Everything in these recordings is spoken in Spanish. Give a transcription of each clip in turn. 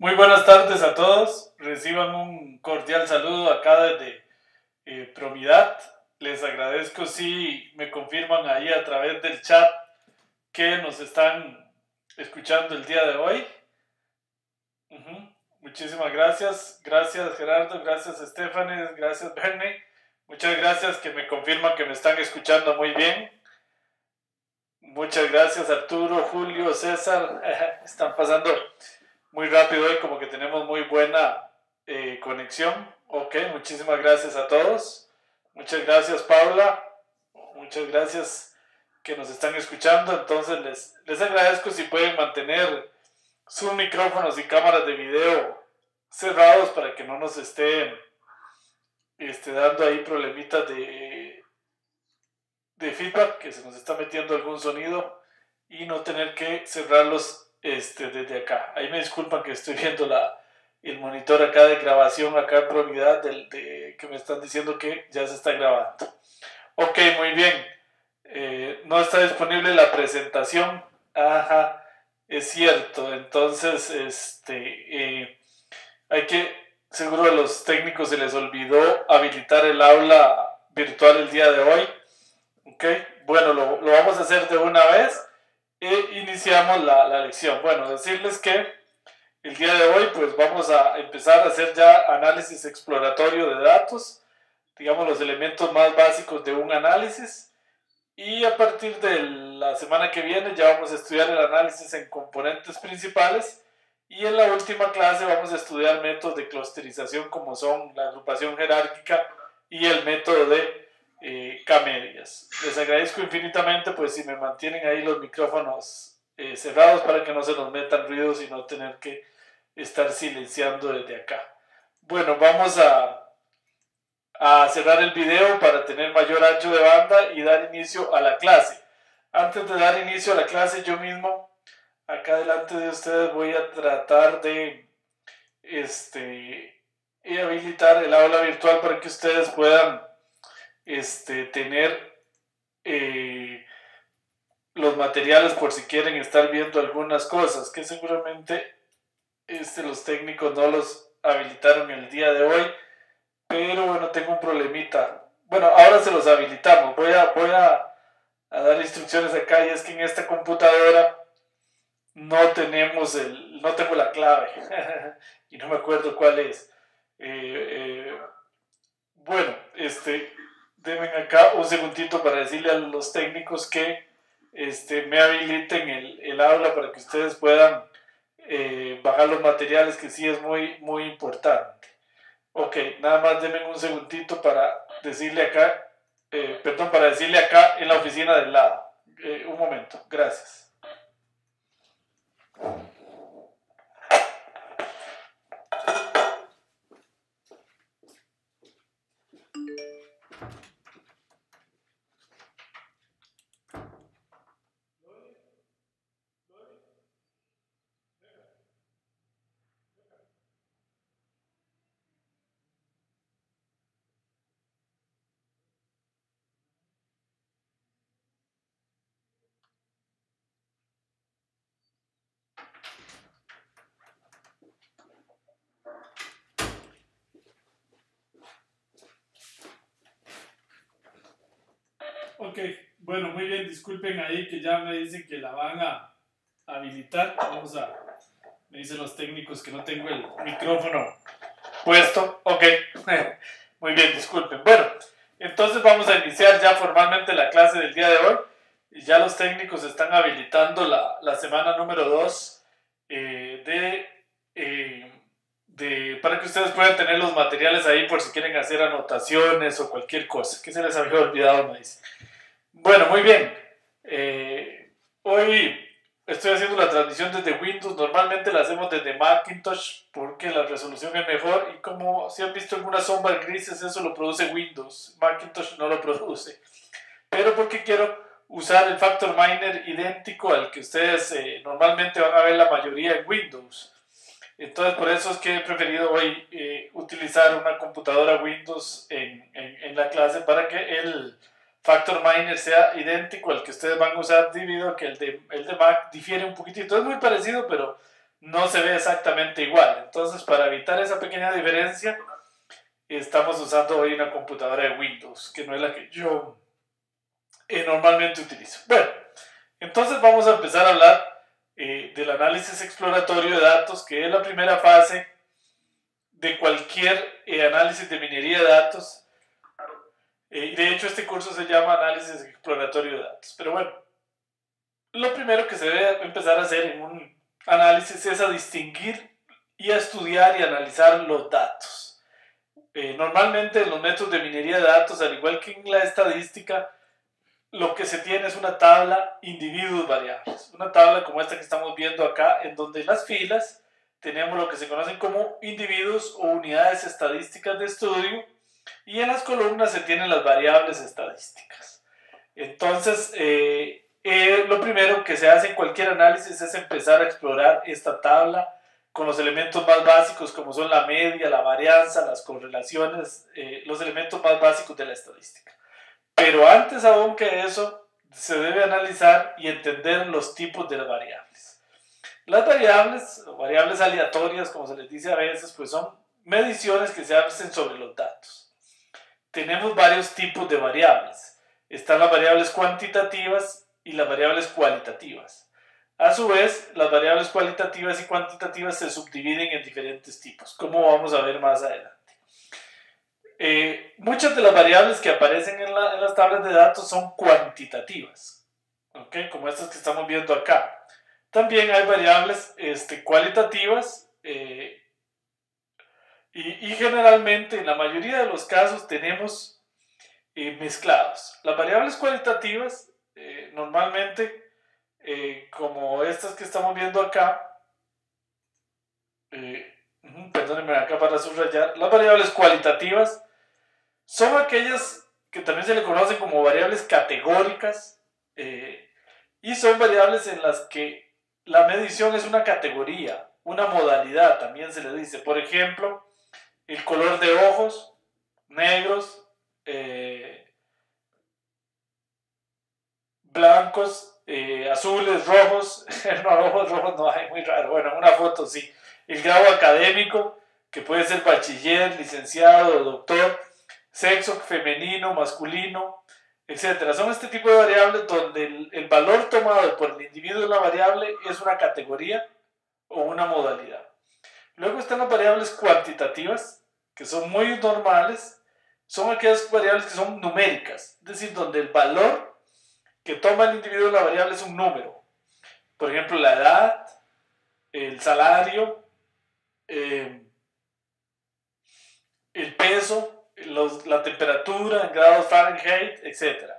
Muy buenas tardes a todos. Reciban un cordial saludo acá desde Promidad. Les agradezco si me confirman ahí a través del chat que nos están escuchando el día de hoy. Muchísimas gracias. Gracias Gerardo, gracias Estefanes, gracias Bernie. Muchas gracias que me confirman que me están escuchando muy bien. Muchas gracias Arturo, Julio, César. Están pasando muy rápido hoy, como que tenemos muy buena conexión. Ok, muchísimas gracias a todos. Muchas gracias Paula. Muchas gracias que nos están escuchando. Entonces les agradezco si pueden mantener sus micrófonos y cámaras de video cerrados para que no nos estén dando ahí problemitas de feedback, que se nos está metiendo algún sonido y no tener que cerrarlos desde acá. Ahí me disculpan que estoy viendo el monitor acá de grabación, acá en Providad, que me están diciendo que ya se está grabando. Ok, muy bien. No está disponible la presentación. Ajá, es cierto. Entonces, hay que, seguro a los técnicos se les olvidó habilitar el aula virtual el día de hoy. Ok, bueno, lo vamos a hacer de una vez e iniciamos la lección. Bueno, decirles que el día de hoy pues vamos a empezar a hacer ya análisis exploratorio de datos, digamos los elementos más básicos de un análisis, y a partir de la semana que viene ya vamos a estudiar el análisis en componentes principales, y en la última clase vamos a estudiar métodos de clusterización como son la agrupación jerárquica y el método de K-medias. Les agradezco infinitamente pues si me mantienen ahí los micrófonos cerrados para que no se nos metan ruidos y no tener que estar silenciando desde acá. Bueno, vamos a cerrar el video para tener mayor ancho de banda y dar inicio a la clase. Antes de dar inicio a la clase, yo mismo acá delante de ustedes voy a tratar de habilitar el aula virtual para que ustedes puedan tener los materiales por si quieren estar viendo algunas cosas que seguramente los técnicos no los habilitaron el día de hoy, pero bueno, tengo un problemita. Bueno, ahora se los habilitamos. Voy a dar instrucciones acá, y es que en esta computadora no tengo la clave y no me acuerdo cuál es. Bueno, denme acá un segundito para decirle a los técnicos que me habiliten el aula para que ustedes puedan bajar los materiales, que sí es muy, muy importante. Ok, nada más denme un segundito para decirle acá, para decirle acá en la oficina del lado. Un momento, gracias. Ok, bueno, muy bien, disculpen ahí que ya me dicen que la van a habilitar. Me dicen los técnicos que no tengo el micrófono puesto. Ok, muy bien, disculpen. Bueno, entonces vamos a iniciar ya formalmente la clase del día de hoy. Ya los técnicos están habilitando la semana número 2 para que ustedes puedan tener los materiales ahí por si quieren hacer anotaciones o cualquier cosa. ¿Qué se les había olvidado? Me dice. Bueno, muy bien. Hoy estoy haciendo la transmisión desde Windows. Normalmente la hacemos desde Macintosh porque la resolución es mejor, y como si han visto algunas sombras grises, eso lo produce Windows. Macintosh no lo produce. Pero porque quiero usar el Factor Miner idéntico al que ustedes normalmente van a ver la mayoría en Windows. Entonces por eso es que he preferido hoy utilizar una computadora Windows en la clase para que el Factor Miner sea idéntico al que ustedes van a usar, debido a que el de Mac difiere un poquitito. Es muy parecido, pero no se ve exactamente igual. Entonces, para evitar esa pequeña diferencia, estamos usando hoy una computadora de Windows, que no es la que yo normalmente utilizo. Bueno, entonces vamos a empezar a hablar del análisis exploratorio de datos, que es la primera fase de cualquier análisis de minería de datos. De hecho, este curso se llama análisis exploratorio de datos. Pero bueno, lo primero que se debe empezar a hacer en un análisis es a distinguir y a estudiar y analizar los datos. Normalmente en los métodos de minería de datos, al igual que en la estadística, lo que se tiene es una tabla individuos variables. Una tabla como esta que estamos viendo acá, en donde en las filas tenemos lo que se conocen como individuos o unidades estadísticas de estudio, y en las columnas se tienen las variables estadísticas. Entonces, lo primero que se hace en cualquier análisis es empezar a explorar esta tabla con los elementos más básicos, como son la media, la varianza, las correlaciones, los elementos más básicos de la estadística. Pero antes aún que eso, se debe analizar y entender los tipos de las variables. Las variables, o variables aleatorias, como se les dice a veces, pues son mediciones que se hacen sobre los datos. Tenemos varios tipos de variables. Están las variables cuantitativas y las variables cualitativas. A su vez, las variables cualitativas y cuantitativas se subdividen en diferentes tipos, como vamos a ver más adelante. Muchas de las variables que aparecen en las tablas de datos son cuantitativas, ¿okay? Como estas que estamos viendo acá. También hay variables cualitativas y generalmente en la mayoría de los casos tenemos mezclados. Las variables cualitativas normalmente, como estas que estamos viendo acá, perdónenme acá para subrayar, las variables cualitativas son aquellas que también se le conocen como variables categóricas, y son variables en las que la medición es una categoría, una modalidad, también se le dice. Por ejemplo, el color de ojos, negros, blancos, azules, rojos, no, rojos no hay, muy raro, bueno, en una foto sí. El grado académico, que puede ser bachiller, licenciado, doctor, sexo femenino, masculino, etc. Son este tipo de variables donde el valor tomado por el individuo de la variable es una categoría o una modalidad. Luego están las variables cuantitativas, que son muy normales. Son aquellas variables que son numéricas, es decir, donde el valor que toma el individuo de la variable es un número. Por ejemplo, la edad, el salario, el peso, la temperatura en grados Fahrenheit, etc.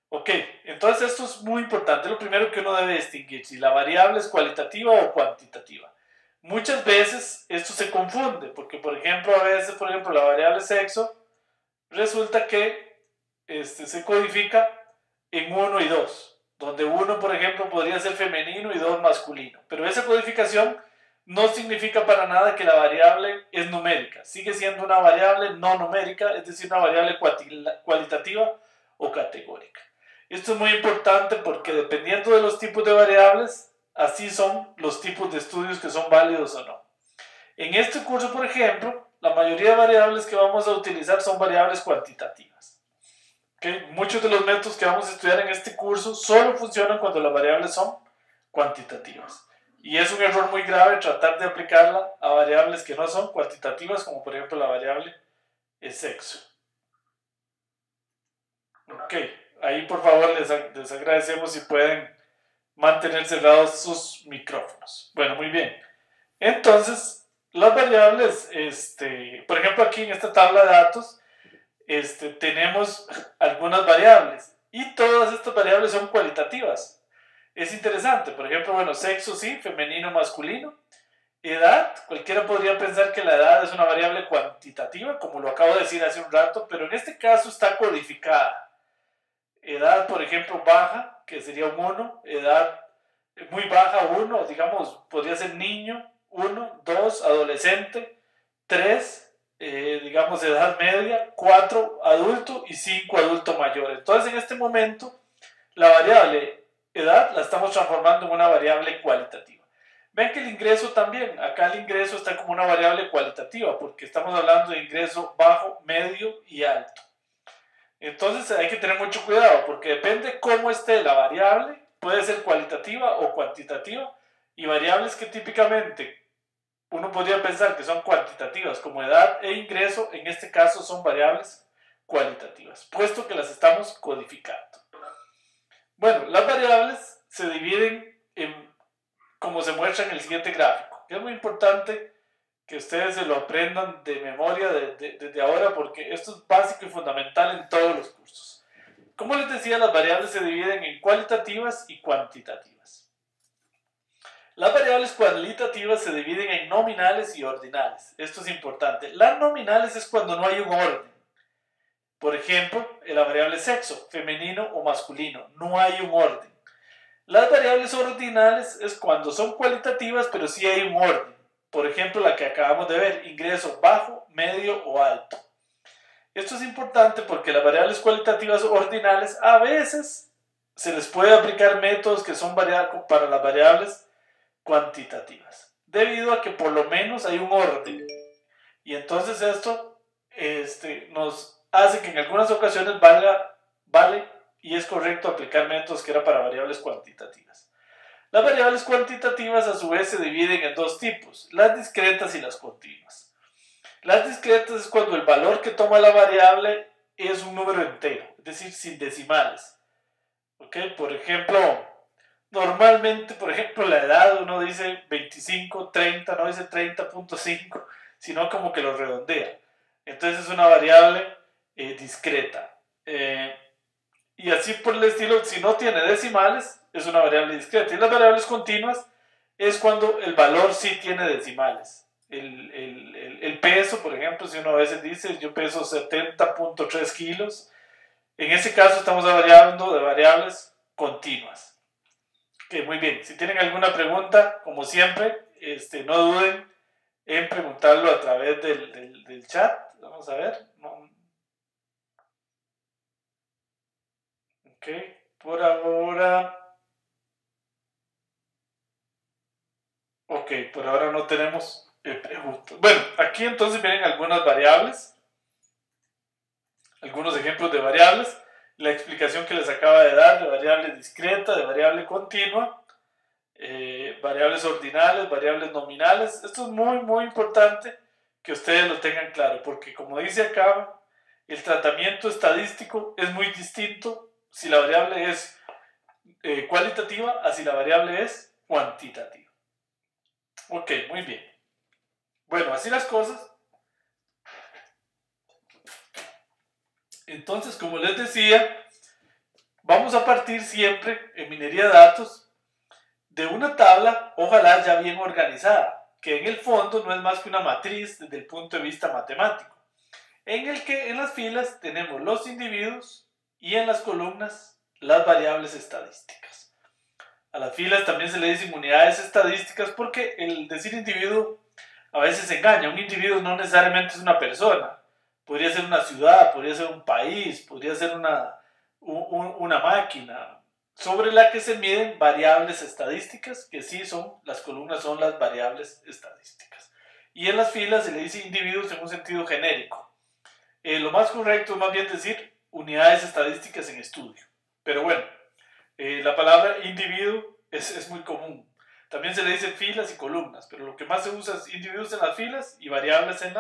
Ok, entonces esto es muy importante. Lo primero que uno debe distinguir, si la variable es cualitativa o cuantitativa. Muchas veces esto se confunde, porque por ejemplo, a veces, la variable sexo resulta que se codifica en 1 y 2, donde 1, por ejemplo, podría ser femenino y 2 masculino. Pero esa codificación no significa para nada que la variable es numérica. Sigue siendo una variable no numérica, es decir, una variable cualitativa o categórica. Esto es muy importante porque dependiendo de los tipos de variables, así son los tipos de estudios que son válidos o no. En este curso, por ejemplo, la mayoría de variables que vamos a utilizar son variables cuantitativas. ¿Okay? Muchos de los métodos que vamos a estudiar en este curso solo funcionan cuando las variables son cuantitativas. Y es un error muy grave tratar de aplicarla a variables que no son cuantitativas, como por ejemplo la variable sexo. Ok, ahí por favor les agradecemos si pueden mantener cerrados sus micrófonos. Bueno, muy bien. Entonces, las variables, por ejemplo aquí en esta tabla de datos, tenemos algunas variables y todas estas variables son cualitativas. Es interesante, por ejemplo, bueno, sexo sí, femenino, masculino. Edad, cualquiera podría pensar que la edad es una variable cuantitativa, como lo acabo de decir hace un rato, pero en este caso está codificada. Edad, por ejemplo, baja, que sería un 1, edad muy baja, 1, digamos, podría ser niño, 1, 2, adolescente, 3, digamos, edad media, 4, adulto y 5, adulto mayor. Entonces, en este momento, la variable edad la estamos transformando en una variable cualitativa. Ven que el ingreso también, acá el ingreso está como una variable cualitativa, porque estamos hablando de ingreso bajo, medio y alto. Entonces hay que tener mucho cuidado, porque depende cómo esté la variable, puede ser cualitativa o cuantitativa, y variables que típicamente uno podría pensar que son cuantitativas, como edad e ingreso, en este caso son variables cualitativas, puesto que las estamos codificando. Bueno, las variables se dividen en, como se muestra en el siguiente gráfico. Es muy importante que ustedes se lo aprendan de memoria desde ahora, porque esto es básico y fundamental en todos los cursos. Como les decía, las variables se dividen en cualitativas y cuantitativas. Las variables cualitativas se dividen en nominales y ordinales. Esto es importante. Las nominales es cuando no hay un orden. Por ejemplo, en la variable sexo, femenino o masculino, no hay un orden. Las variables ordinales es cuando son cualitativas, pero sí hay un orden. Por ejemplo, la que acabamos de ver, ingreso bajo, medio o alto. Esto es importante porque las variables cualitativas ordinales a veces se les puede aplicar métodos que son para las variables cuantitativas, debido a que por lo menos hay un orden. Y entonces esto nos hace que en algunas ocasiones vale y es correcto aplicar métodos que era para variables cuantitativas. Las variables cuantitativas a su vez se dividen en dos tipos, las discretas y las continuas. Las discretas es cuando el valor que toma la variable es un número entero, es decir, sin decimales. ¿Okay? Por ejemplo, normalmente, la edad uno dice 25, 30, no dice 30.5, sino como que lo redondea. Entonces es una variable discreta. Y así por el estilo, si no tiene decimales, es una variable discreta. Y las variables continuas es cuando el valor sí tiene decimales. El peso, por ejemplo, si uno a veces dice yo peso 70.3 kilos, en ese caso estamos hablando de variables continuas. Ok, muy bien. Si tienen alguna pregunta, como siempre, no duden en preguntarlo a través del chat. Vamos a ver. Ok, por ahora. Ok, por ahora no tenemos preguntas. Bueno, aquí entonces vienen algunas variables, algunos ejemplos de variables, la explicación que les acaba de dar de variable discreta, de variable continua, variables ordinales, variables nominales. Esto es muy, muy importante que ustedes lo tengan claro, porque como dice acá, el tratamiento estadístico es muy distinto si la variable es cualitativa a si la variable es cuantitativa. Ok, muy bien. Bueno, así las cosas. Entonces, como les decía, vamos a partir siempre en minería de datos de una tabla, ojalá ya bien organizada, que en el fondo no es más que una matriz desde el punto de vista matemático, en el que en las filas tenemos los individuos y en las columnas las variables estadísticas. A las filas también se le dicen unidades estadísticas porque el decir individuo a veces engaña. Un individuo no necesariamente es una persona. Podría ser una ciudad, podría ser un país, podría ser una máquina sobre la que se miden variables estadísticas, que sí son, las columnas son las variables estadísticas. Y en las filas se le dice individuos en un sentido genérico. Lo más correcto es más bien decir unidades estadísticas en estudio. Pero bueno, la palabra individuo es muy común. También se le dice filas y columnas, pero lo que más se usa es individuos en las filas y variables en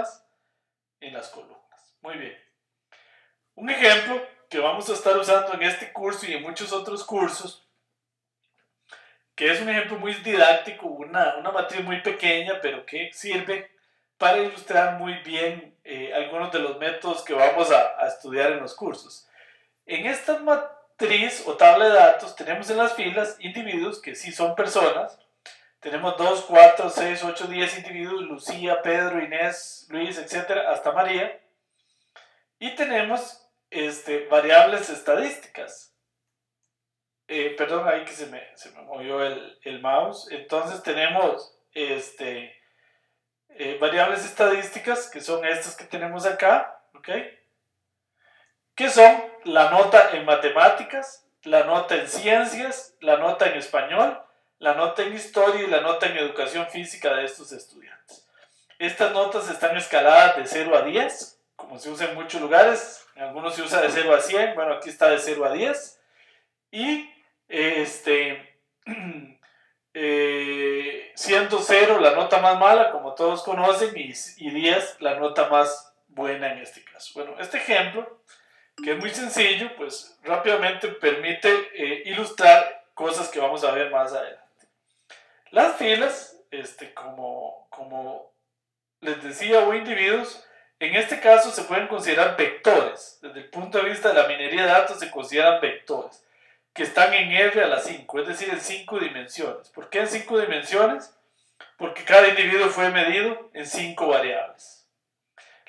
las columnas. Muy bien. Un ejemplo que vamos a estar usando en este curso y en muchos otros cursos, que es un ejemplo muy didáctico, una matriz muy pequeña, pero que sirve para ilustrar muy bien algunos de los métodos que vamos a estudiar en los cursos. En esta matriz o tabla de datos tenemos en las filas individuos que sí son personas. Tenemos 2, 4, 6, 8, 10 individuos, Lucía, Pedro, Inés, Luis, etcétera, hasta María. Y tenemos variables estadísticas. Perdón, ahí que se me movió el mouse. Entonces tenemos variables estadísticas, que son estas que tenemos acá, ¿ok? Que son la nota en matemáticas, la nota en ciencias, la nota en español, la nota en historia y la nota en educación física de estos estudiantes. Estas notas están escaladas de 0 a 10, como se usa en muchos lugares. En algunos se usa de 0 a 100, bueno, aquí está de 0 a 10. Y siendo 0 la nota más mala, como todos conocen, y 10 la nota más buena en este caso. Bueno, este ejemplo, que es muy sencillo, pues rápidamente permite ilustrar cosas que vamos a ver más adelante. Las filas, como les decía, o individuos, en este caso se pueden considerar vectores. Desde el punto de vista de la minería de datos se consideran vectores, que están en R a la 5, es decir, en 5 dimensiones. ¿Por qué en 5 dimensiones? Porque cada individuo fue medido en 5 variables.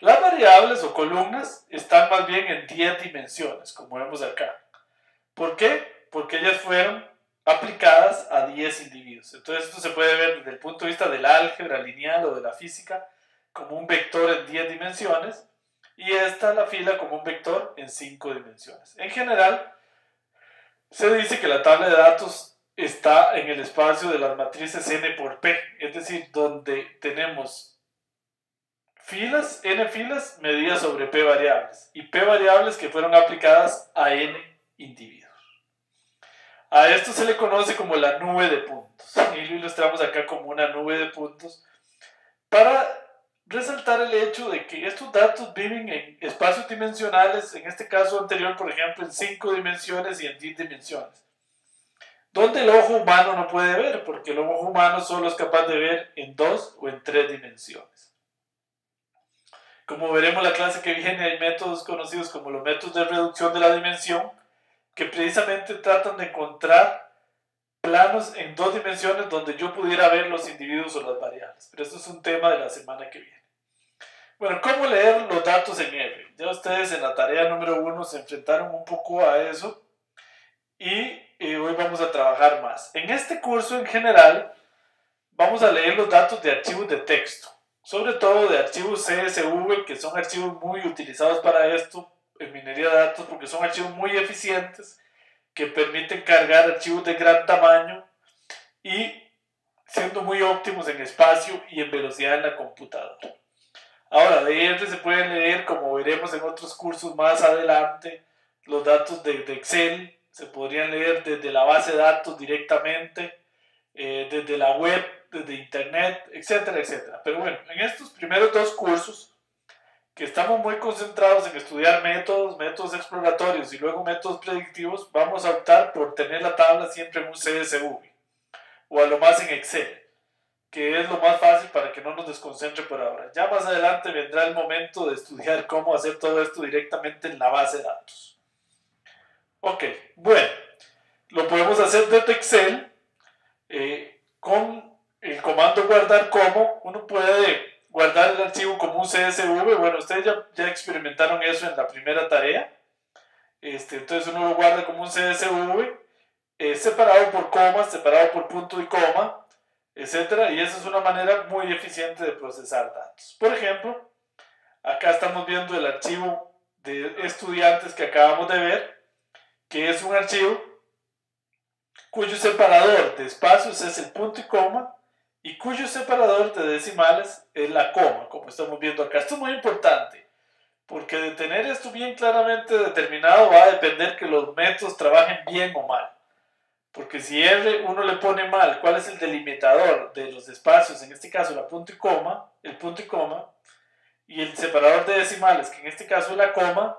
Las variables o columnas están más bien en 10 dimensiones, como vemos acá. ¿Por qué? Porque ellas fueron aplicadas a 10 individuos. Entonces esto se puede ver desde el punto de vista del álgebra lineal o de la física como un vector en 10 dimensiones y esta la fila como un vector en 5 dimensiones. En general, se dice que la tabla de datos está en el espacio de las matrices n por p, es decir, donde tenemos filas, n filas medidas sobre p variables y p variables que fueron aplicadas a n individuos. A esto se le conoce como la nube de puntos y lo ilustramos acá como una nube de puntos para resaltar el hecho de que estos datos viven en espacios dimensionales, en este caso anterior, por ejemplo, en 5 dimensiones y en 10 dimensiones, donde el ojo humano no puede ver, porque el ojo humano solo es capaz de ver en 2 o en 3 dimensiones. Como veremos en la clase que viene, hay métodos conocidos como los métodos de reducción de la dimensión, que precisamente tratan de encontrar planos en 2 dimensiones donde yo pudiera ver los individuos o las variables. Pero esto es un tema de la semana que viene. Bueno, ¿cómo leer los datos en R? Ya ustedes en la tarea número 1 se enfrentaron un poco a eso y hoy vamos a trabajar más. En este curso en general vamos a leer los datos de archivos de texto, sobre todo de archivos CSV, que son archivos muy utilizados para esto en minería de datos porque son archivos muy eficientes que permiten cargar archivos de gran tamaño y siendo muy óptimos en espacio y en velocidad en la computadora. Ahora, de R se pueden leer, como veremos en otros cursos más adelante, los datos de Excel, se podrían leer desde la base de datos directamente, desde la web, desde internet, etcétera, etcétera. Pero bueno, en estos primeros 2 cursos, que estamos muy concentrados en estudiar métodos exploratorios y luego métodos predictivos, vamos a optar por tener la tabla siempre en un CSV o a lo más en Excel, que es lo más fácil para que no nos desconcentre por ahora. Ya más adelante vendrá el momento de estudiar cómo hacer todo esto directamente en la base de datos. Ok, bueno, lo podemos hacer desde Excel con el comando guardar como. Uno puede guardar el archivo como un CSV. Bueno, ustedes ya experimentaron eso en la primera tarea. Entonces uno lo guarda como un CSV, separado por comas, separado por punto y coma, etcétera, y esa es una manera muy eficiente de procesar datos. Por ejemplo, acá estamos viendo el archivo de estudiantes que acabamos de ver, que es un archivo cuyo separador de espacios es el punto y coma y cuyo separador de decimales es la coma, como estamos viendo acá. Esto es muy importante, porque de tener esto bien claramente determinado va a depender que los métodos trabajen bien o mal. Porque si R uno le pone mal cuál es el delimitador de los espacios, en este caso la punto y coma, el punto y coma, y el separador de decimales, que en este caso es la coma,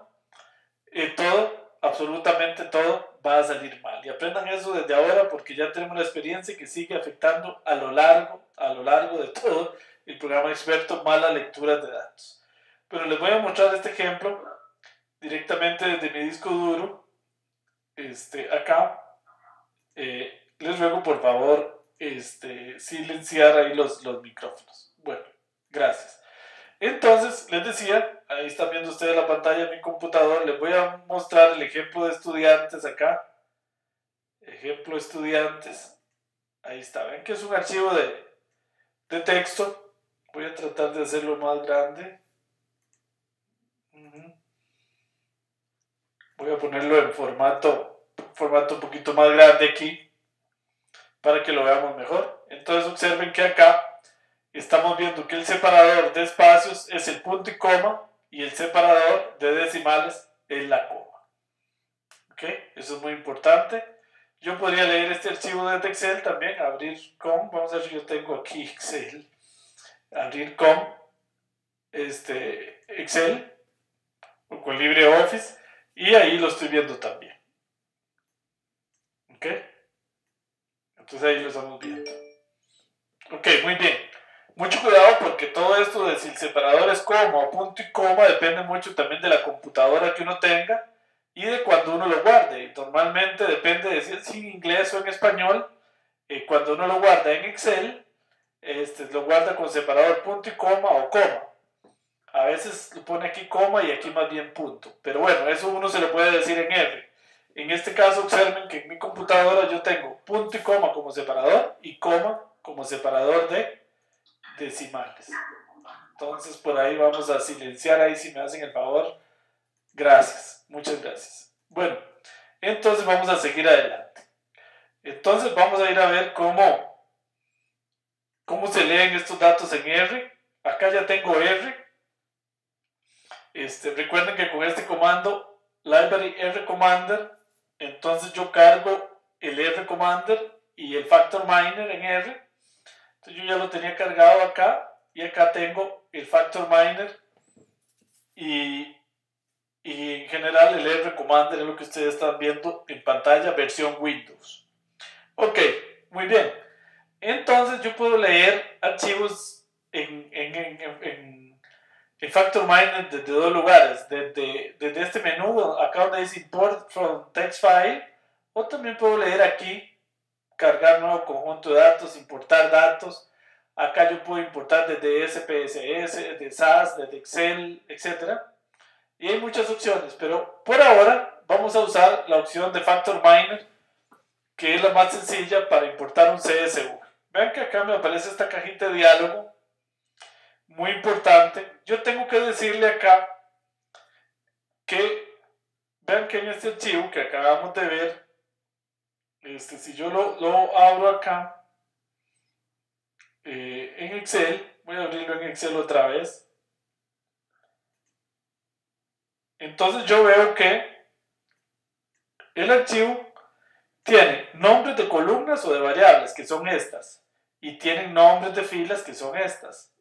todo, absolutamente todo, va a salir mal. Y aprendan eso desde ahora porque ya tenemos la experiencia que sigue afectando a lo largo de todo el programa experto mala lectura de datos. Pero les voy a mostrar este ejemplo directamente desde mi disco duro, acá. Les ruego por favor silenciar ahí los micrófonos. Bueno, gracias. Entonces, les decía, ahí están viendo ustedes la pantalla de mi computador, les voy a mostrar el ejemplo de estudiantes acá. Ejemplo estudiantes. Ahí está, ven que es un archivo de texto. Voy a tratar de hacerlo más grande. Voy a ponerlo en formato un poquito más grande aquí, para que lo veamos mejor. Entonces observen que acá estamos viendo que el separador de espacios es el punto y coma y el separador de decimales es la coma. ¿Ok? Eso es muy importante. Yo podría leer este archivo desde Excel también, abrir com, vamos a ver si yo tengo aquí Excel, abrir com, Excel o con LibreOffice y ahí lo estoy viendo también. ¿Ok? Entonces ahí lo estamos viendo. Ok, muy bien. Mucho cuidado porque todo esto de si el separador es coma o punto y coma depende mucho también de la computadora que uno tenga y de cuando uno lo guarde. Normalmente depende de si es en inglés o en español. Cuando uno lo guarda en Excel, lo guarda con separador punto y coma o coma. A veces lo pone aquí coma y aquí más bien punto. Pero bueno, eso uno se lo puede decir en R. En este caso, observen que en mi computadora yo tengo punto y coma como separador y coma como separador de decimales. Entonces por ahí vamos a silenciar ahí si me hacen el favor. Gracias, muchas gracias. Bueno, entonces vamos a seguir adelante. Entonces vamos a ir a ver cómo se leen estos datos en R. Acá ya tengo R. Recuerden que con este comando library rcommander, entonces yo cargo el rcommander y el factor miner en R. Entonces yo ya lo tenía cargado acá y acá tengo el factor miner y en general el rcommander es lo que ustedes están viendo en pantalla, versión Windows. Ok, muy bien. Entonces yo puedo leer archivos en factor miner desde dos lugares, desde este menú, acá donde dice import from text file, o también puedo leer aquí, cargar nuevo conjunto de datos, importar datos. Acá yo puedo importar desde SPSS, desde SAS, desde Excel, etc. Y hay muchas opciones, pero por ahora vamos a usar la opción de factor miner, que es la más sencilla para importar un CSV. Vean que acá me aparece esta cajita de diálogo, muy importante. Yo tengo que decirle acá que, vean que en este archivo que acabamos de ver, si yo lo abro acá en Excel, voy a abrirlo en Excel otra vez. Entonces yo veo que el archivo tiene nombres de columnas o de variables, que son estas, y tienen nombres de filas, que son estas.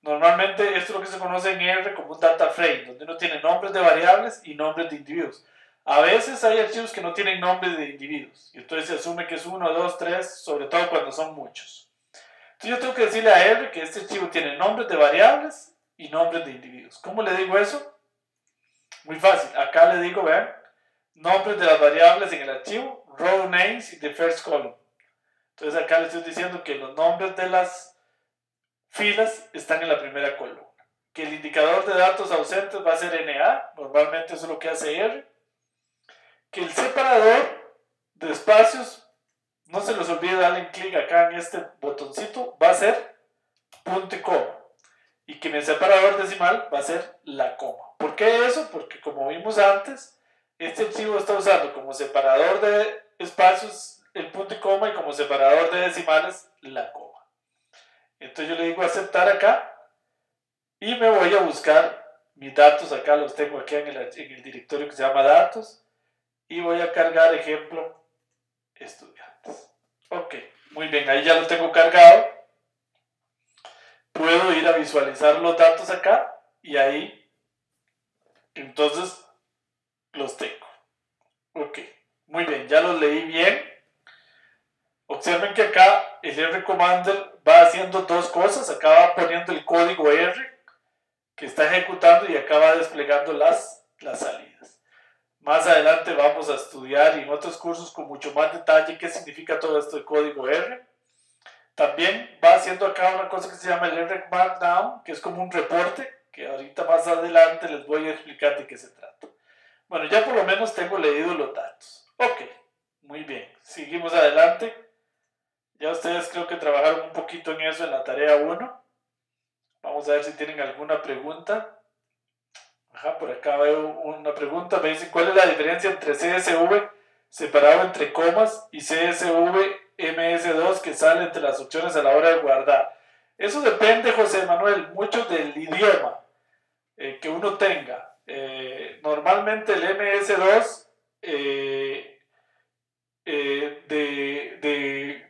Normalmente esto es lo que se conoce en R como un data frame, donde uno tiene nombres de variables y nombres de individuos. A veces hay archivos que no tienen nombres de individuos, y entonces se asume que es 1, 2, 3, sobre todo cuando son muchos. Entonces yo tengo que decirle a R que este archivo tiene nombres de variables y nombres de individuos. ¿Cómo le digo eso? Muy fácil. Acá le digo, vean, nombres de las variables en el archivo, row names y the first column. Entonces acá le estoy diciendo que los nombres de las filas están en la primera columna. Que el indicador de datos ausentes va a ser NA, normalmente eso es lo que hace R. Que el separador de espacios, no se les olvide darle clic acá en este botoncito, va a ser punto y coma. Y que en el separador decimal va a ser la coma. ¿Por qué eso? Porque como vimos antes, este archivo está usando como separador de espacios el punto y coma y como separador de decimales la coma. Entonces yo le digo aceptar acá y me voy a buscar mis datos. Acá los tengo aquí en el directorio que se llama datos y voy a cargar ejemplo estudiantes. Ok, muy bien, ahí ya lo tengo cargado. Puedo ir a visualizar los datos acá y ahí entonces los tengo. Ok, muy bien, ya los leí bien. Observen que acá el rcommander va haciendo dos cosas. Acá va poniendo el código R que está ejecutando y acá va desplegando las salidas. Más adelante vamos a estudiar y en otros cursos con mucho más detalle qué significa todo esto de código R. También va haciendo acá una cosa que se llama el R Markdown, que es como un reporte, que ahorita más adelante les voy a explicar de qué se trata. Bueno, ya por lo menos tengo leído los datos. Ok, muy bien, seguimos adelante. Ya ustedes creo que trabajaron un poquito en eso en la tarea 1. Vamos a ver si tienen alguna pregunta. Ajá, por acá veo una pregunta. Me dicen, ¿cuál es la diferencia entre CSV separado entre comas y CSV MS2 que sale entre las opciones a la hora de guardar. Eso depende, José Manuel, mucho del idioma que uno tenga. Normalmente el MS2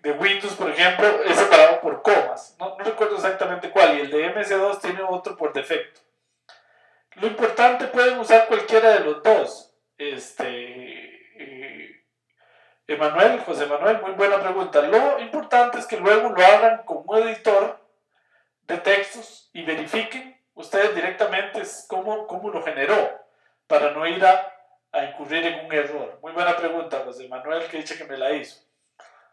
de Windows, por ejemplo, es separado por comas. No recuerdo exactamente cuál, y el de MS2 tiene otro por defecto. Lo importante, pueden usar cualquiera de los dos. José Manuel, muy buena pregunta. Lo importante es que luego lo abran como un editor de textos y verifiquen ustedes directamente cómo lo generó, para no ir a incurrir en un error. Muy buena pregunta, José Manuel, que dice que me la hizo.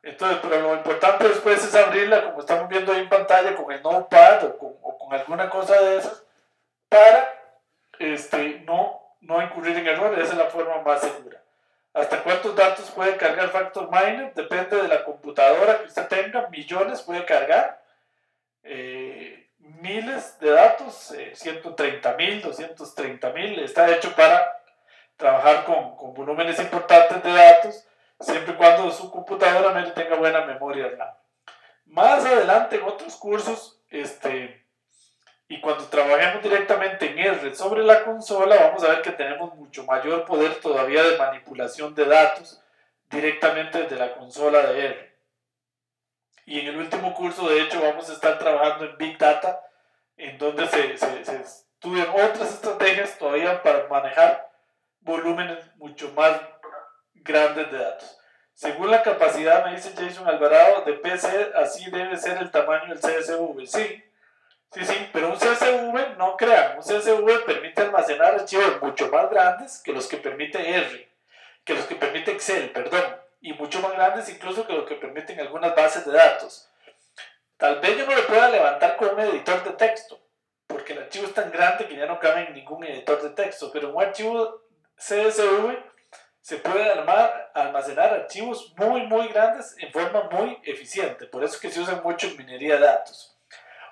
Entonces, pero lo importante después es abrirla, como estamos viendo ahí en pantalla, con el Notepad o con alguna cosa de esas, para no incurrir en errores. Esa es la forma más segura. ¿Hasta cuántos datos puede cargar Factor Miner? Depende de la computadora que usted tenga. Millones puede cargar. Miles de datos, 130.000, 230.000. Está hecho para trabajar con volúmenes importantes de datos, siempre y cuando su computadora tenga buena memoria RAM. Más adelante en otros cursos, y cuando trabajemos directamente en R sobre la consola, vamos a ver que tenemos mucho mayor poder todavía de manipulación de datos directamente desde la consola de R. Y en el último curso, de hecho, vamos a estar trabajando en Big Data, en donde se estudian otras estrategias todavía para manejar volúmenes mucho más grandes de datos. Según la capacidad, me dice Jason Alvarado, de PC, así debe ser el tamaño del CSV. Sí, pero un CSV, no crean, un CSV permite almacenar archivos mucho más grandes que los que permite R, que los que permite Excel, perdón, y mucho más grandes incluso que los que permiten algunas bases de datos. Tal vez yo no le pueda levantar con un editor de texto, porque el archivo es tan grande que ya no cabe en ningún editor de texto, pero un archivo CSV se puede almacenar archivos muy grandes en forma muy eficiente. Por eso es que se usa mucho en minería de datos.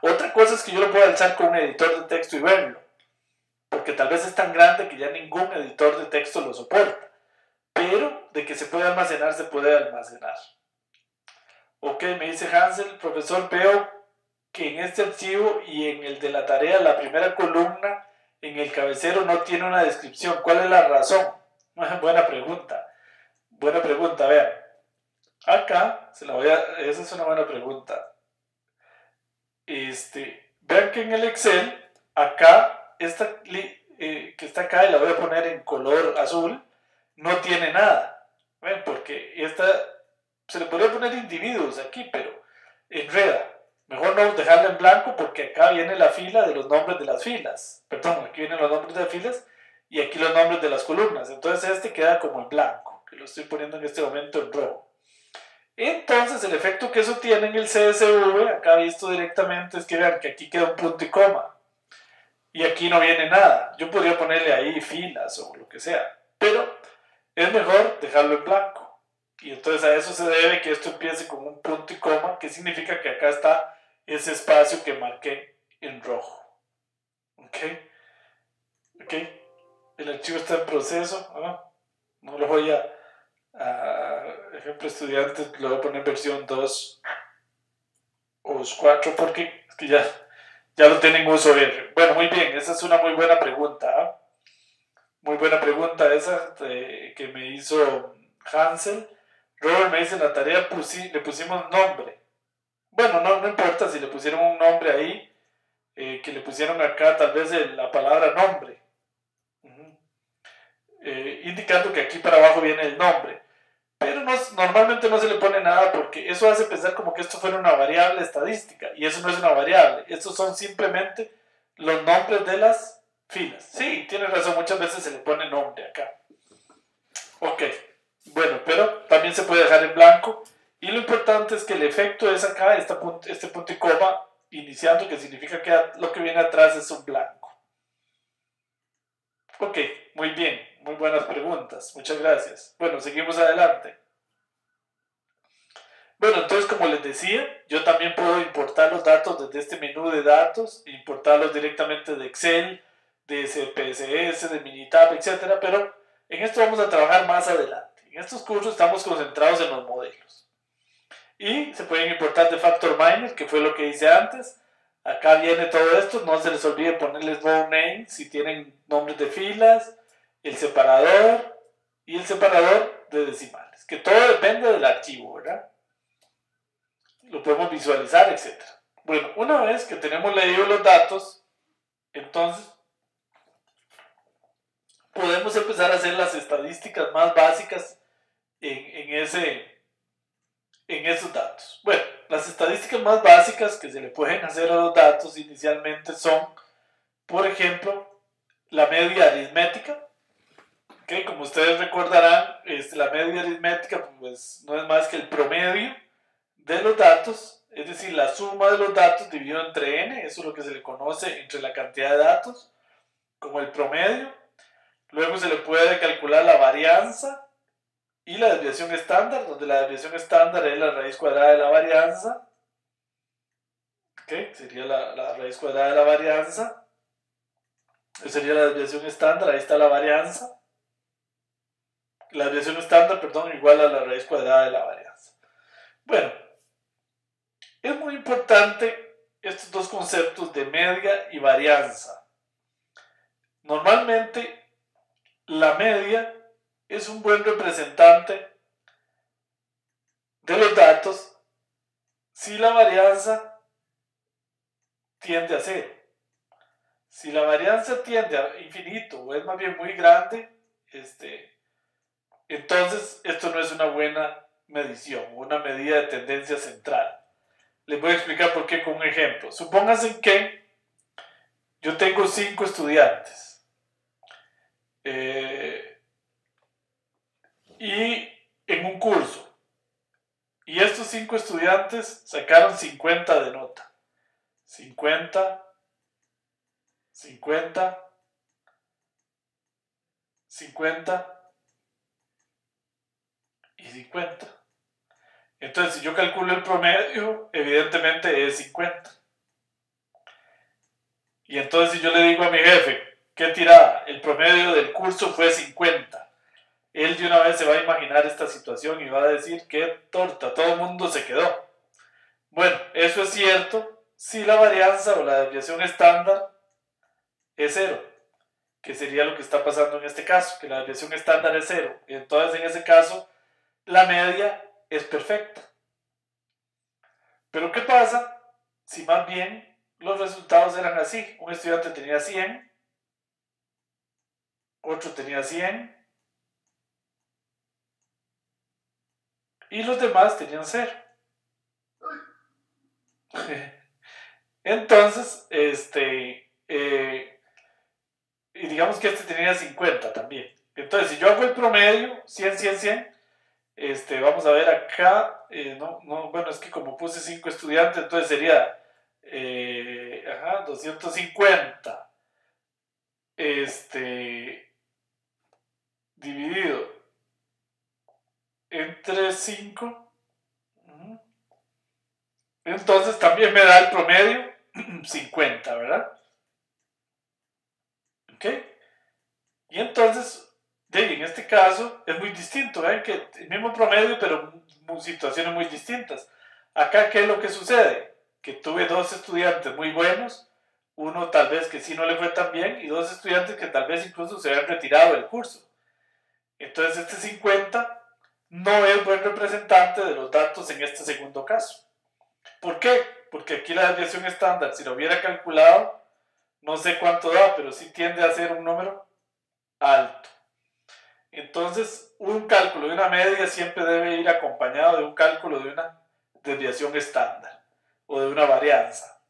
Otra cosa es que yo lo puedo alzar con un editor de texto y verlo, porque tal vez es tan grande que ya ningún editor de texto lo soporta, pero de que se puede almacenar, se puede almacenar. Ok, me dice Hansel, profesor, veo que en este archivo y en el de la tarea, la primera columna en el cabecero no tiene una descripción. ¿Cuál es la razón? Buena pregunta. Vean. Acá, esa es una buena pregunta. Vean que en el Excel, acá, esta que está acá, y la voy a poner en color azul, no tiene nada. ¿Ven? Porque se le podría poner individuos aquí, pero enreda. Mejor no dejarla en blanco, porque acá viene la fila de los nombres de las filas. Perdón, aquí vienen los nombres de las filas y aquí los nombres de las columnas. Entonces queda como en blanco, que lo estoy poniendo en este momento en rojo. Entonces el efecto que eso tiene en el CSV, acá visto directamente, es que vean que aquí queda un punto y coma. Y aquí no viene nada. Yo podría ponerle ahí filas o lo que sea, pero es mejor dejarlo en blanco. Y entonces a eso se debe que esto empiece con un punto y coma, que significa que acá está ese espacio que marqué en rojo. ¿Ok? El archivo está en proceso. No lo voy a ejemplo, estudiantes, lo voy a poner en versión 2 o 4 porque es que ya lo tienen uso R. Bueno, muy bien, esa es una muy buena pregunta. Muy buena pregunta esa que me hizo Hansel. Robert me dice, en la tarea le pusimos nombre. Bueno, no importa si le pusieron un nombre ahí, que le pusieron acá tal vez la palabra nombre, indicando que aquí para abajo viene el nombre. Pero normalmente no se le pone nada, porque eso hace pensar como que esto fuera una variable estadística, y eso no es una variable. Estos son simplemente los nombres de las filas. Sí, tiene razón, muchas veces se le pone nombre acá. Ok. Bueno, pero también se puede dejar en blanco, y lo importante es que el efecto es acá, este punto y coma iniciando, que significa que lo que viene atrás es un blanco. Ok, muy bien, muy buenas preguntas, muchas gracias. Bueno, seguimos adelante. Bueno, entonces como les decía, yo también puedo importar los datos desde este menú de datos, importarlos directamente de Excel, de SPSS, de Minitab, etc. Pero en esto vamos a trabajar más adelante. En estos cursos estamos concentrados en los modelos. Y se pueden importar de factor minor, que fue lo que hice antes. Acá viene todo esto, no se les olvide ponerles row name si tienen nombres de filas, el separador y el separador de decimales, que todo depende del archivo, ¿verdad? Lo podemos visualizar, etc. Bueno, una vez que tenemos leído los datos, entonces podemos empezar a hacer las estadísticas más básicas en esos datos. Bueno, las estadísticas más básicas que se le pueden hacer a los datos inicialmente son, por ejemplo, la media aritmética. Okay, como ustedes recordarán, la media aritmética pues, no es más que el promedio de los datos, es decir, la suma de los datos dividido entre n, eso es lo que se le conoce entre la cantidad de datos, como el promedio. Luego se le puede calcular la varianza y la desviación estándar, donde la desviación estándar es la raíz cuadrada de la varianza. Okay, sería la raíz cuadrada de la varianza. Esa sería la desviación estándar, ahí está la varianza. La desviación estándar, perdón, igual a la raíz cuadrada de la varianza. Bueno, es muy importante estos dos conceptos de media y varianza. Normalmente, la media es un buen representante de los datos si la varianza tiende a cero. Si la varianza tiende a infinito o es más bien muy grande, entonces esto no es una buena medición, una medida de tendencia central. Les voy a explicar por qué con un ejemplo. Supónganse que yo tengo 5 estudiantes y en un curso, y estos 5 estudiantes sacaron 50 de nota. 50, 50, 50 y 50. Entonces, si yo calculo el promedio, evidentemente es 50. Y entonces, si yo le digo a mi jefe, ¿qué tirada? El promedio del curso fue 50. Él de una vez se va a imaginar esta situación y va a decir, qué torta, todo el mundo se quedó. Bueno, eso es cierto si la varianza o la desviación estándar es 0, que sería lo que está pasando en este caso, que la desviación estándar es 0. Entonces, en ese caso, la media es perfecta. Pero ¿qué pasa si más bien los resultados eran así? Un estudiante tenía 100, otro tenía 100 y los demás tenían 0. Entonces, y digamos que este tenía 50 también. Entonces, si yo hago el promedio, 100, 100, 100, vamos a ver acá, bueno, es que como puse 5 estudiantes, entonces sería 250 dividido entre 5, entonces también me da el promedio 50, ¿verdad? ¿Ok? Y entonces, en este caso es muy distinto, ¿ven? Que el mismo promedio, pero situaciones muy distintas. Acá, ¿qué es lo que sucede? Que tuve 2 estudiantes muy buenos, uno tal vez que sí no le fue tan bien, y 2 estudiantes que tal vez incluso se habían retirado del curso. Entonces, este 50 no es buen representante de los datos en este segundo caso. ¿Por qué? Porque aquí la desviación estándar, si lo hubiera calculado, no sé cuánto da, pero sí tiende a ser un número alto. Entonces, un cálculo de una media siempre debe ir acompañado de un cálculo de una desviación estándar o de una varianza.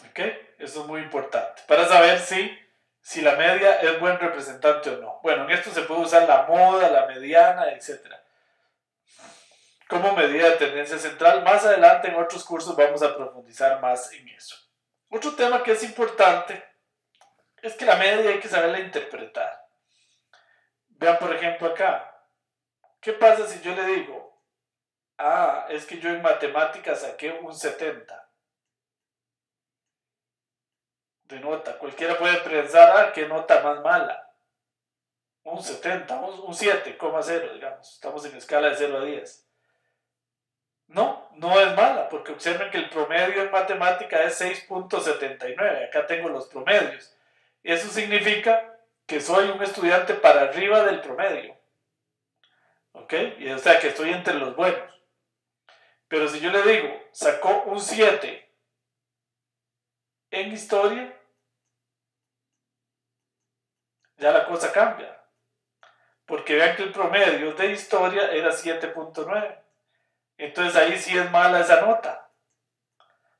¿Ok? Eso es muy importante para saber si la media es buen representante o no. Bueno, en esto se puede usar la moda, la mediana, etc. como medida de tendencia central. Más adelante en otros cursos vamos a profundizar más en eso. Otro tema que es importante es que la media hay que saberla interpretar. Vean por ejemplo acá. ¿Qué pasa si yo le digo, es que yo en matemáticas saqué un 70 de nota? Cualquiera puede pensar, qué nota más mala. Un 70, un 7,0, digamos. Estamos en escala de 0 a 10. No, no es mala, porque observen que el promedio en matemática es 6.79. Acá tengo los promedios. Eso significa que soy un estudiante para arriba del promedio. ¿Ok? Y, o sea, que estoy entre los buenos. Pero si yo le digo, sacó un 7 en historia, ya la cosa cambia. Porque vean que el promedio de historia era 7.9. Entonces ahí sí es mala esa nota.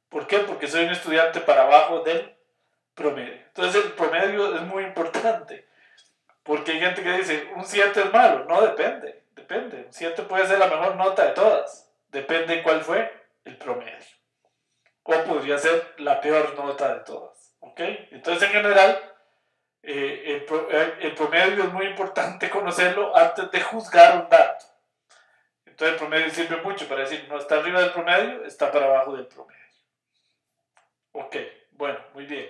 ¿Por qué? Porque soy un estudiante para abajo del promedio. Entonces el promedio es muy importante. Porque hay gente que dice, un 7 es malo. No, depende. Depende. Un 7 puede ser la mejor nota de todas. Depende de cuál fue el promedio. O podría ser la peor nota de todas. ¿Ok? Entonces en general, el promedio es muy importante conocerlo antes de juzgar un dato. Entonces el promedio sirve mucho para decir, no está arriba del promedio, está para abajo del promedio. Ok, bueno, muy bien.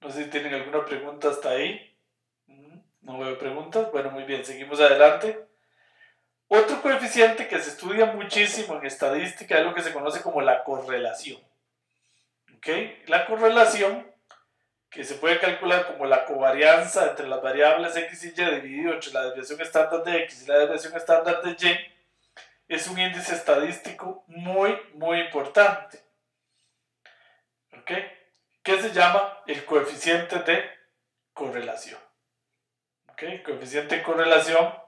No sé si tienen alguna pregunta hasta ahí. No veo preguntas. Bueno, muy bien, seguimos adelante. Otro coeficiente que se estudia muchísimo en estadística es lo que se conoce como la correlación. ¿Ok? La correlación, que se puede calcular como la covarianza entre las variables x y y dividido entre la desviación estándar de x y la desviación estándar de y, es un índice estadístico muy, muy importante. ¿Ok? Que se llama el coeficiente de correlación. ¿Ok? El coeficiente de correlación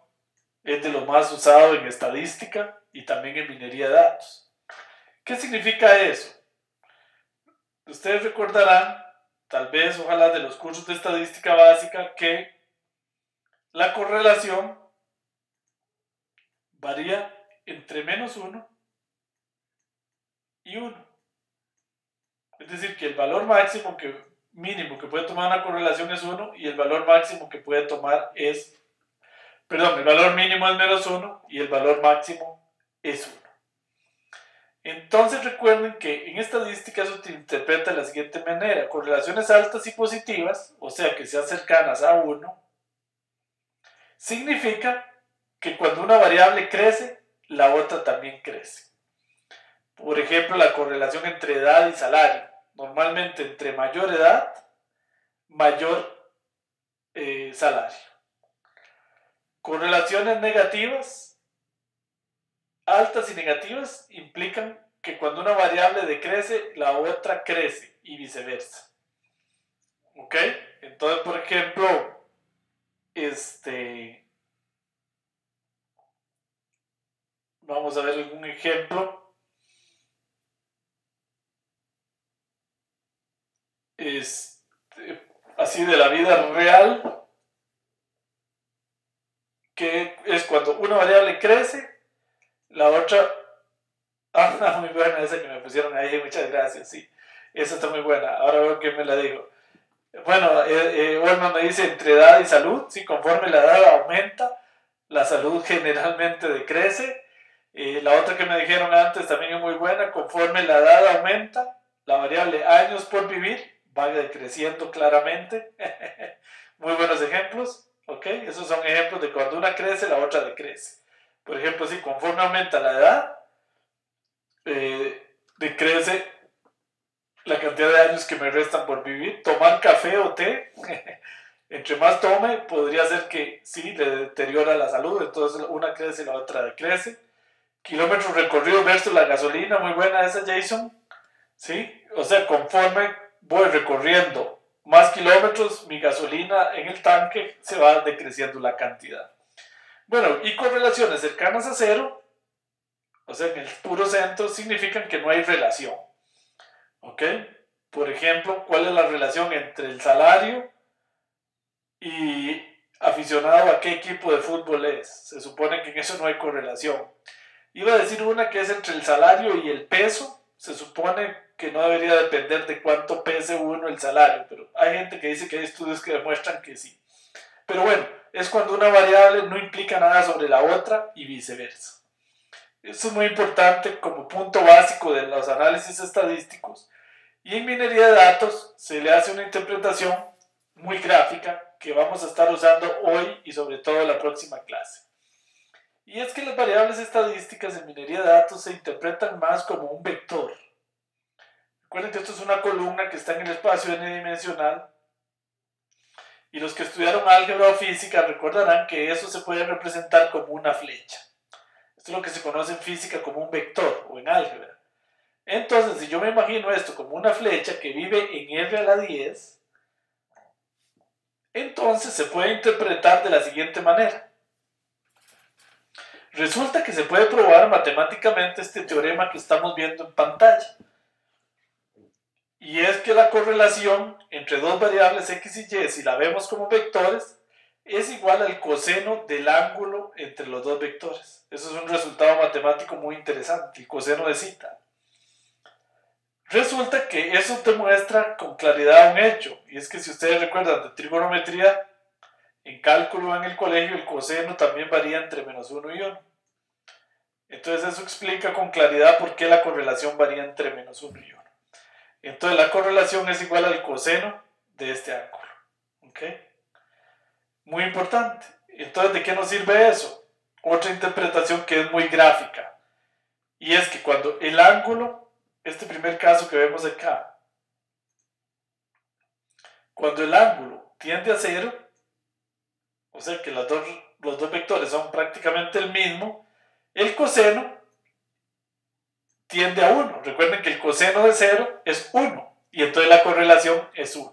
es de lo más usado en estadística y también en minería de datos. ¿Qué significa eso? Ustedes recordarán, tal vez, ojalá, de los cursos de estadística básica, que la correlación varía entre -1 y 1. Es decir, que el valor mínimo que puede tomar una correlación es 1 y el valor máximo que puede tomar es, perdón, el valor mínimo es -1 y el valor máximo es 1. Entonces recuerden que en estadística eso se interpreta de la siguiente manera: correlaciones altas y positivas, o sea que sean cercanas a 1, significa que cuando una variable crece, la otra también crece. Por ejemplo, la correlación entre edad y salario. Normalmente entre mayor edad, mayor salario. Correlaciones negativas, altas y negativas, implican que cuando una variable decrece, la otra crece y viceversa. ¿Ok? Entonces, por ejemplo, vamos a ver algún ejemplo. Así de la vida real, que es cuando una variable crece, la otra... Ah, muy buena esa que me pusieron ahí, muchas gracias, sí. Esa está muy buena, ahora veo que me la digo. Bueno, Olman me dice entre edad y salud, sí, conforme la edad aumenta, la salud generalmente decrece. La otra que me dijeron antes también es muy buena, conforme la edad aumenta, la variable años por vivir va decreciendo claramente. Muy buenos ejemplos, ¿ok? Esos son ejemplos de cuando una crece, la otra decrece. Por ejemplo, si conforme aumenta la edad, decrece la cantidad de años que me restan por vivir. Tomar café o té, entre más tome, podría ser que sí, le deteriora la salud, entonces una crece y la otra decrece. Kilómetros recorridos versus la gasolina, muy buena esa, Jason. ¿Sí? O sea, conforme voy recorriendo más kilómetros, mi gasolina en el tanque se va decreciendo la cantidad. Bueno, y correlaciones cercanas a cero, o sea, en el puro centro, significan que no hay relación. ¿Ok? Por ejemplo, ¿cuál es la relación entre el salario y aficionado a qué equipo de fútbol es? Se supone que en eso no hay correlación. Iba a decir una que es entre el salario y el peso. Se supone que no debería depender de cuánto pese uno el salario, pero hay gente que dice que hay estudios que demuestran que sí. Pero bueno, es cuando una variable no implica nada sobre la otra y viceversa. Eso es muy importante como punto básico de los análisis estadísticos. Y en minería de datos se le hace una interpretación muy gráfica que vamos a estar usando hoy y sobre todo en la próxima clase. Y es que las variables estadísticas en minería de datos se interpretan más como un vector. Recuerden que esto es una columna que está en el espacio n-dimensional, y los que estudiaron álgebra o física recordarán que eso se puede representar como una flecha. Esto es lo que se conoce en física como un vector o en álgebra. Entonces, si yo me imagino esto como una flecha que vive en r a la 10, entonces se puede interpretar de la siguiente manera. Resulta que se puede probar matemáticamente este teorema que estamos viendo en pantalla. Y es que la correlación entre dos variables x y y, si la vemos como vectores, es igual al coseno del ángulo entre los dos vectores. Eso es un resultado matemático muy interesante, el coseno de zeta. Resulta que eso te muestra con claridad un hecho, y es que si ustedes recuerdan de trigonometría, en cálculo en el colegio el coseno también varía entre menos 1 y 1. Entonces eso explica con claridad por qué la correlación varía entre menos 1 y 1. Entonces la correlación es igual al coseno de este ángulo. ¿Ok? Muy importante. Entonces, ¿de qué nos sirve eso? Otra interpretación que es muy gráfica. Y es que cuando el ángulo, este primer caso que vemos acá, cuando el ángulo tiende a 0, o sea que los dos vectores son prácticamente el mismo, el coseno tiende a 1. Recuerden que el coseno de 0 es 1, y entonces la correlación es 1.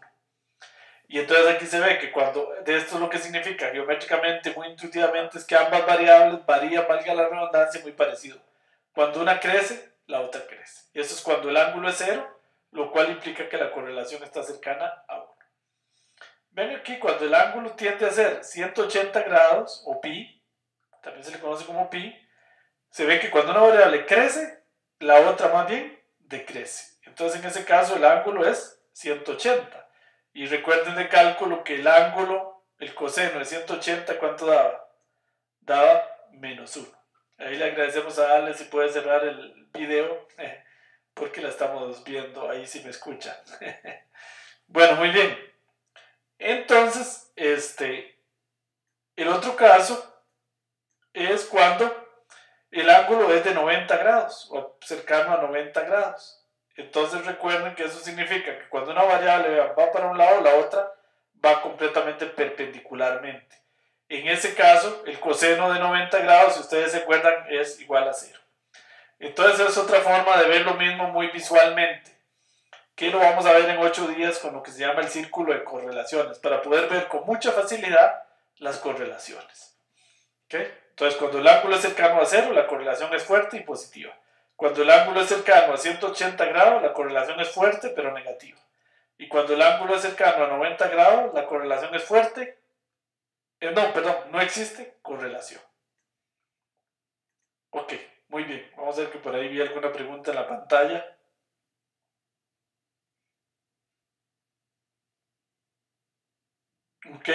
Y entonces aquí se ve que cuando, de esto lo que significa geométricamente, muy intuitivamente, es que ambas variables varían, valga la redundancia, muy parecido. Cuando una crece, la otra crece. Y eso es cuando el ángulo es 0, lo cual implica que la correlación está cercana a 1. Ven aquí, cuando el ángulo tiende a ser 180 grados, o pi, también se le conoce como pi, se ve que cuando una variable crece, la otra más bien decrece. Entonces en ese caso el ángulo es 180. Y recuerden de cálculo que el ángulo, el coseno de 180, ¿cuánto daba? Daba menos 1. Ahí le agradecemos a Ale si puede cerrar el video, porque la estamos viendo, ahí si me escuchan. Bueno, muy bien. Entonces, el otro caso es cuando el ángulo es de 90 grados, o cercano a 90 grados. Entonces recuerden que eso significa que cuando una variable va para un lado, la otra va completamente perpendicularmente. En ese caso, el coseno de 90 grados, si ustedes se acuerdan, es igual a 0. Entonces es otra forma de ver lo mismo muy visualmente, que lo vamos a ver en 8 días con lo que se llama el círculo de correlaciones, para poder ver con mucha facilidad las correlaciones. ¿Okay? Entonces, cuando el ángulo es cercano a 0, la correlación es fuerte y positiva. Cuando el ángulo es cercano a 180 grados, la correlación es fuerte pero negativa. Y cuando el ángulo es cercano a 90 grados, la correlación es fuerte. No existe correlación. Ok, muy bien. Vamos a ver que por ahí vi alguna pregunta en la pantalla. Ok.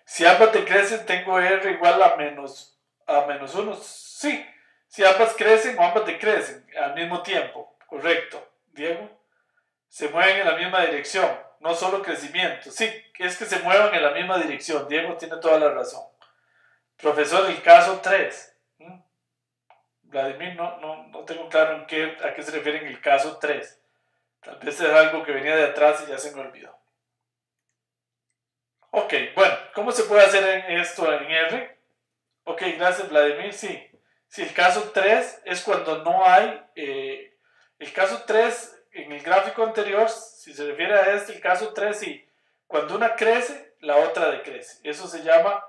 Si ambas decrecen, tengo R igual a menos 1. Sí, si ambas crecen o ambas decrecen al mismo tiempo. Correcto. Diego. Se mueven en la misma dirección, no solo crecimiento. Sí, es que se muevan en la misma dirección. Diego tiene toda la razón. Profesor, el caso 3. Vladimir, no tengo claro a qué se refiere en el caso 3. Tal vez es algo que venía de atrás y ya se me olvidó. Ok, bueno, ¿cómo se puede hacer esto en R? Ok, gracias Vladimir, sí. Sí, el caso 3 es cuando no hay... el caso 3, en el gráfico anterior, si se refiere a el caso 3, sí. Cuando una crece, la otra decrece. Eso se llama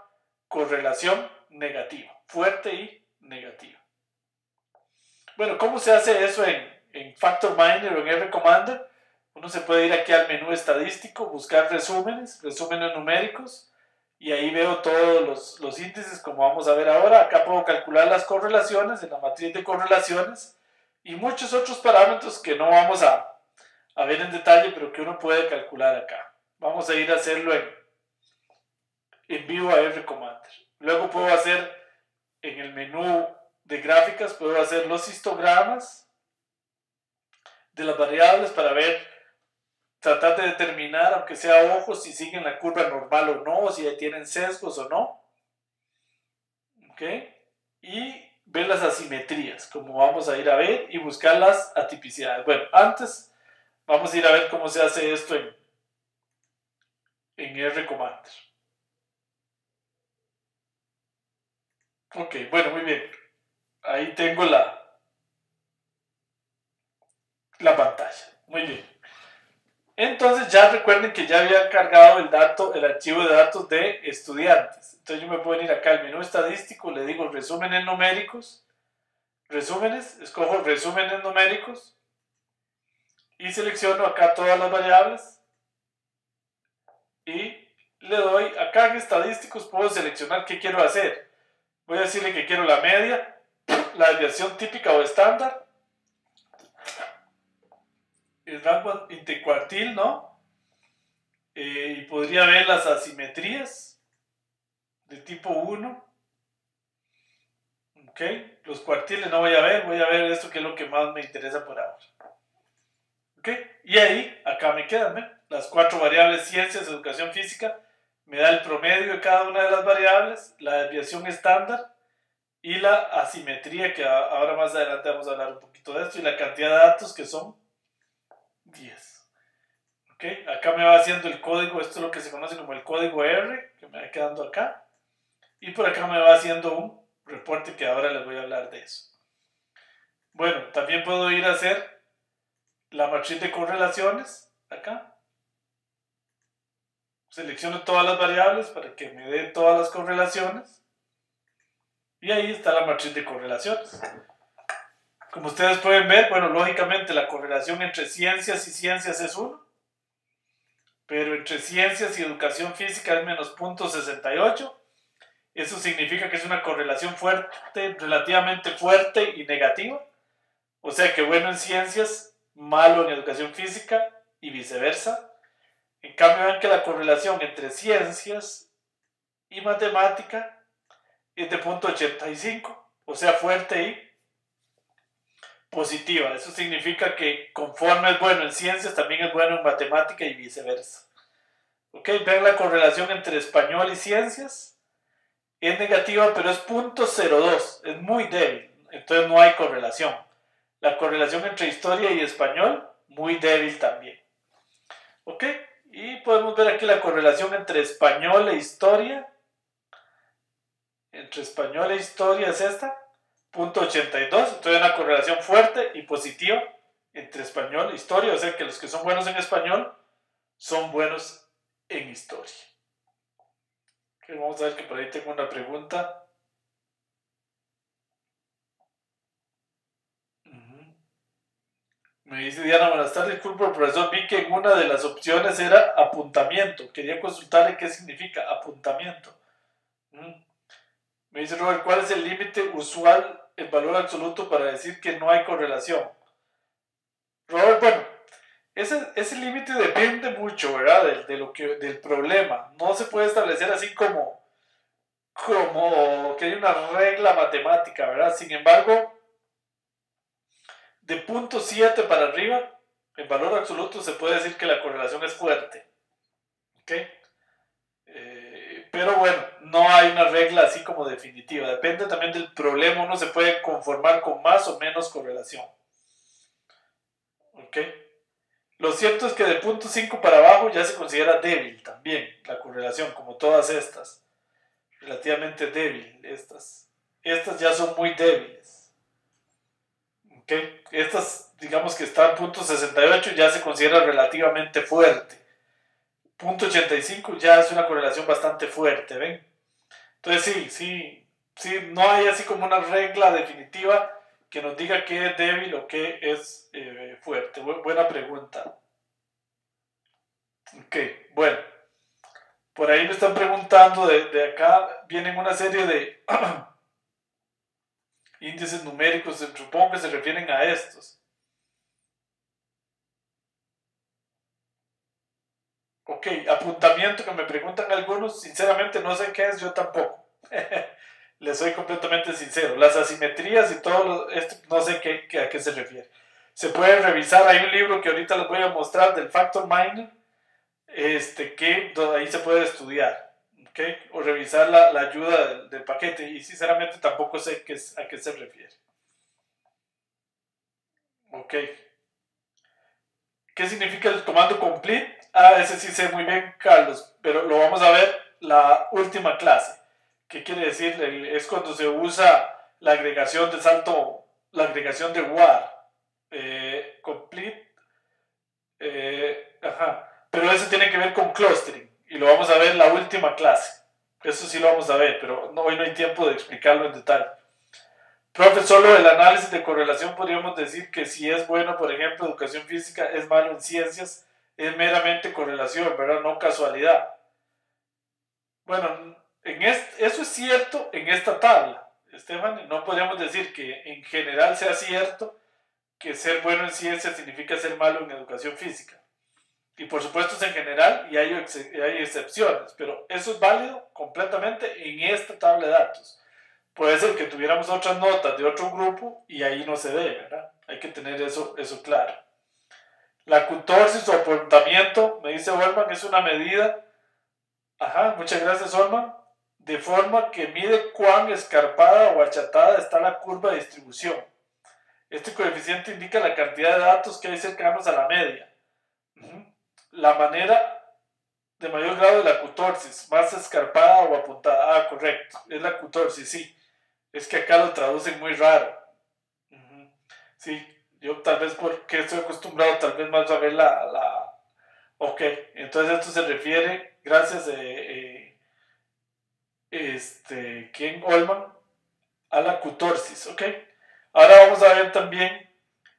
correlación negativa, fuerte y negativa. Bueno, ¿cómo se hace eso en Factor Miner o en R Commander? Uno se puede ir aquí al menú estadístico, buscar resúmenes numéricos, y ahí veo todos los índices como vamos a ver ahora. Acá puedo calcular las correlaciones en la matriz de correlaciones y muchos otros parámetros que no vamos a ver en detalle, pero que uno puede calcular acá. Vamos a ir a hacerlo en vivo a R Commander. Luego puedo hacer en el menú de gráficas, puedo hacer los histogramas de las variables para tratar de determinar, aunque sea ojos, si siguen la curva normal o no, o si ya tienen sesgos o no. ¿ok? Y ver las asimetrías, como vamos a ir a ver, y buscar las atipicidades. Bueno, antes vamos a ir a ver cómo se hace esto en R Commander. Ok, bueno, muy bien. Ahí tengo la pantalla. Muy bien. Entonces ya recuerden que ya había cargado el archivo de datos de estudiantes. Entonces yo me puedo ir acá al menú estadístico, le digo resúmenes numéricos, resúmenes, escojo resúmenes numéricos y selecciono acá todas las variables y le doy acá en estadísticos, puedo seleccionar qué quiero hacer. Voy a decirle que quiero la media, la desviación típica o estándar, el rango intercuartil, ¿no? Y podría ver las asimetrías de tipo 1. Ok, los cuartiles no voy a ver esto que es lo que más me interesa por ahora. Ok, y ahí, acá me quedan, ¿ven? Las 4 variables ciencias, educación física, me da el promedio de cada una de las variables, la desviación estándar y la asimetría, que ahora más adelante vamos a hablar un poquito de esto, y la cantidad de datos que son 10. Ok, acá me va haciendo el código, esto es lo que se conoce como el código R, que me va quedando acá, y por acá me va haciendo un reporte que ahora les voy a hablar de eso. Bueno, también puedo ir a hacer la matriz de correlaciones, acá. Selecciono todas las variables para que me dé todas las correlaciones. Y ahí está la matriz de correlaciones. Como ustedes pueden ver, bueno, lógicamente la correlación entre ciencias y ciencias es 1. Pero entre ciencias y educación física es menos 0.68. Eso significa que es una correlación fuerte, relativamente fuerte y negativa. O sea que bueno en ciencias, malo en educación física y viceversa. En cambio, ven que la correlación entre ciencias y matemática es de 0.85, o sea, fuerte y positiva. Eso significa que conforme es bueno en ciencias, también es bueno en matemática y viceversa. Ok, ven la correlación entre español y ciencias. Es negativa, pero es 0.02, es muy débil, entonces no hay correlación. La correlación entre historia y español, muy débil también. Ok, y podemos ver aquí la correlación entre español e historia. Entre español e historia es esta, 0.82. Entonces hay una correlación fuerte y positiva entre español e historia. O sea que los que son buenos en español son buenos en historia. Okay, vamos a ver que por ahí tengo una pregunta. Me dice Diana, buenas tardes, disculpe, profesor, vi que en una de las opciones era apuntamiento. Quería consultarle qué significa apuntamiento. Me dice Robert, ¿cuál es el límite usual en valor absoluto para decir que no hay correlación? Robert, bueno, ese límite depende mucho, ¿verdad? Del problema. No se puede establecer así como que hay una regla matemática, ¿verdad? Sin embargo, de 0.7 para arriba, en valor absoluto, se puede decir que la correlación es fuerte. ¿Ok? Pero bueno, no hay una regla así como definitiva. Depende también del problema. Uno se puede conformar con más o menos correlación. ¿Ok? Lo cierto es que de 0.5 para abajo ya se considera débil también la correlación, como todas estas. Relativamente débil. Estas ya son muy débiles. ¿Ok? Estas, digamos que están 0.68, ya se considera relativamente fuerte. 0.85 ya es una correlación bastante fuerte, ¿ven? Entonces sí, no hay así como una regla definitiva que nos diga qué es débil o qué es fuerte. Buena pregunta. Ok, bueno. Por ahí me están preguntando, de acá vienen una serie de índices numéricos, supongo que se refieren a estos. Ok, apuntamiento que me preguntan algunos, sinceramente no sé qué es, yo tampoco. Les soy completamente sincero. Las asimetrías y todo esto, no sé a qué se refiere. Se puede revisar, hay un libro que ahorita les voy a mostrar del Factor Minor, que ahí se puede estudiar. ¿Ok? ¿ok? O revisar la ayuda del paquete, y sinceramente tampoco sé a qué se refiere. Ok. ¿Qué significa el comando complete? Ese sí sé muy bien, Carlos, pero lo vamos a ver la última clase. ¿Qué quiere decir? Es cuando se usa la agregación de salto, la agregación de war. Complete. Pero eso tiene que ver con clustering, y lo vamos a ver en la última clase. Eso sí lo vamos a ver, pero hoy no hay tiempo de explicarlo en detalle. Profe, solo el análisis de correlación podríamos decir que si es bueno, por ejemplo, educación física, es malo en ciencias, es meramente correlación, ¿verdad? No casualidad. Bueno, eso es cierto en esta tabla, Estefan. No podríamos decir que en general sea cierto que ser bueno en ciencias significa ser malo en educación física. Y por supuesto es en general y hay excepciones, pero eso es válido completamente en esta tabla de datos. Puede ser que tuviéramos otras notas de otro grupo y ahí no se ve, ¿verdad? Hay que tener eso claro. La cutorsis o apuntamiento, me dice Olman, es una medida, muchas gracias Olman, de forma que mide cuán escarpada o achatada está la curva de distribución. Este coeficiente indica la cantidad de datos que hay cercanos a la media. La manera de mayor grado de la cutorsis, más escarpada o apuntada. Correcto, es la cutorsis, sí. Es que acá lo traducen muy raro. Sí, yo tal vez porque estoy acostumbrado tal vez más a ver Ok, entonces esto se refiere, gracias ¿quién? Olman, a la cutorsis, ok. Ahora vamos a ver también,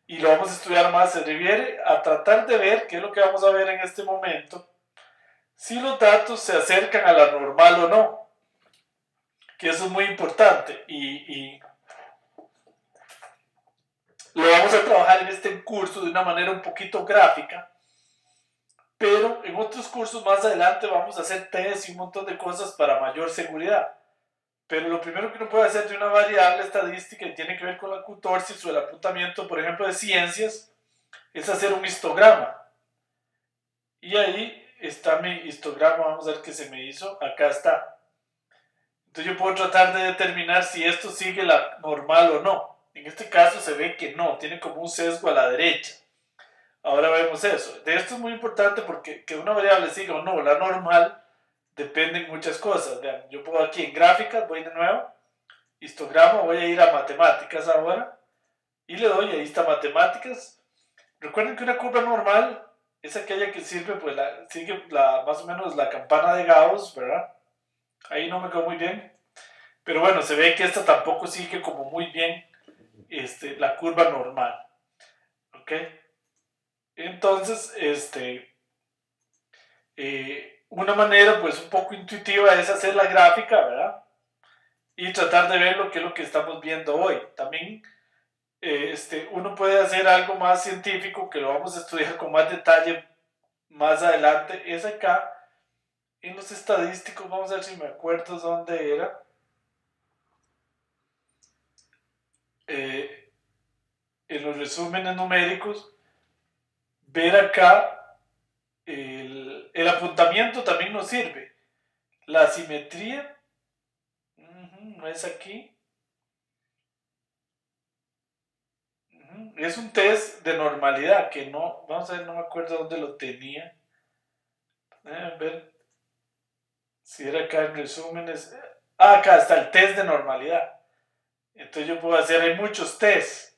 y lo vamos a estudiar más, se refiere a tratar de ver, qué es lo que vamos a ver en este momento, si los datos se acercan a la normal o no, que eso es muy importante, y lo vamos a trabajar en este curso de una manera un poquito gráfica, pero en otros cursos más adelante vamos a hacer test y un montón de cosas para mayor seguridad. Pero lo primero que uno puede hacer de una variable estadística y tiene que ver con la cutorsis o el apuntamiento, por ejemplo, de ciencias, es hacer un histograma. Y ahí está mi histograma, vamos a ver qué se me hizo, acá está. Entonces yo puedo tratar de determinar si esto sigue la normal o no. En este caso se ve que no, tiene como un sesgo a la derecha. Ahora vemos eso. De esto es muy importante porque que una variable siga o no la normal depende de muchas cosas. Vean, yo puedo aquí en gráficas, voy de nuevo, histograma, voy a ir a matemáticas ahora y le doy, ahí está matemáticas. Recuerden que una curva normal es aquella que sirve, pues sigue más o menos la campana de Gauss, ¿verdad? Ahí no me quedó muy bien. Pero bueno, se ve que esta tampoco sigue como muy bien la curva normal. ¿Ok? Entonces, una manera pues un poco intuitiva es hacer la gráfica, ¿verdad? Y tratar de ver lo que es lo que estamos viendo hoy. También uno puede hacer algo más científico, que lo vamos a estudiar con más detalle más adelante. Es acá, en los estadísticos, vamos a ver si me acuerdo dónde era. En los resúmenes numéricos, ver acá el apuntamiento también nos sirve. La simetría, no es aquí. Es un test de normalidad que no, vamos a ver, no me acuerdo dónde lo tenía. A ver si era acá en resúmenes. Acá está el test de normalidad. Entonces yo puedo hacer, hay muchos tests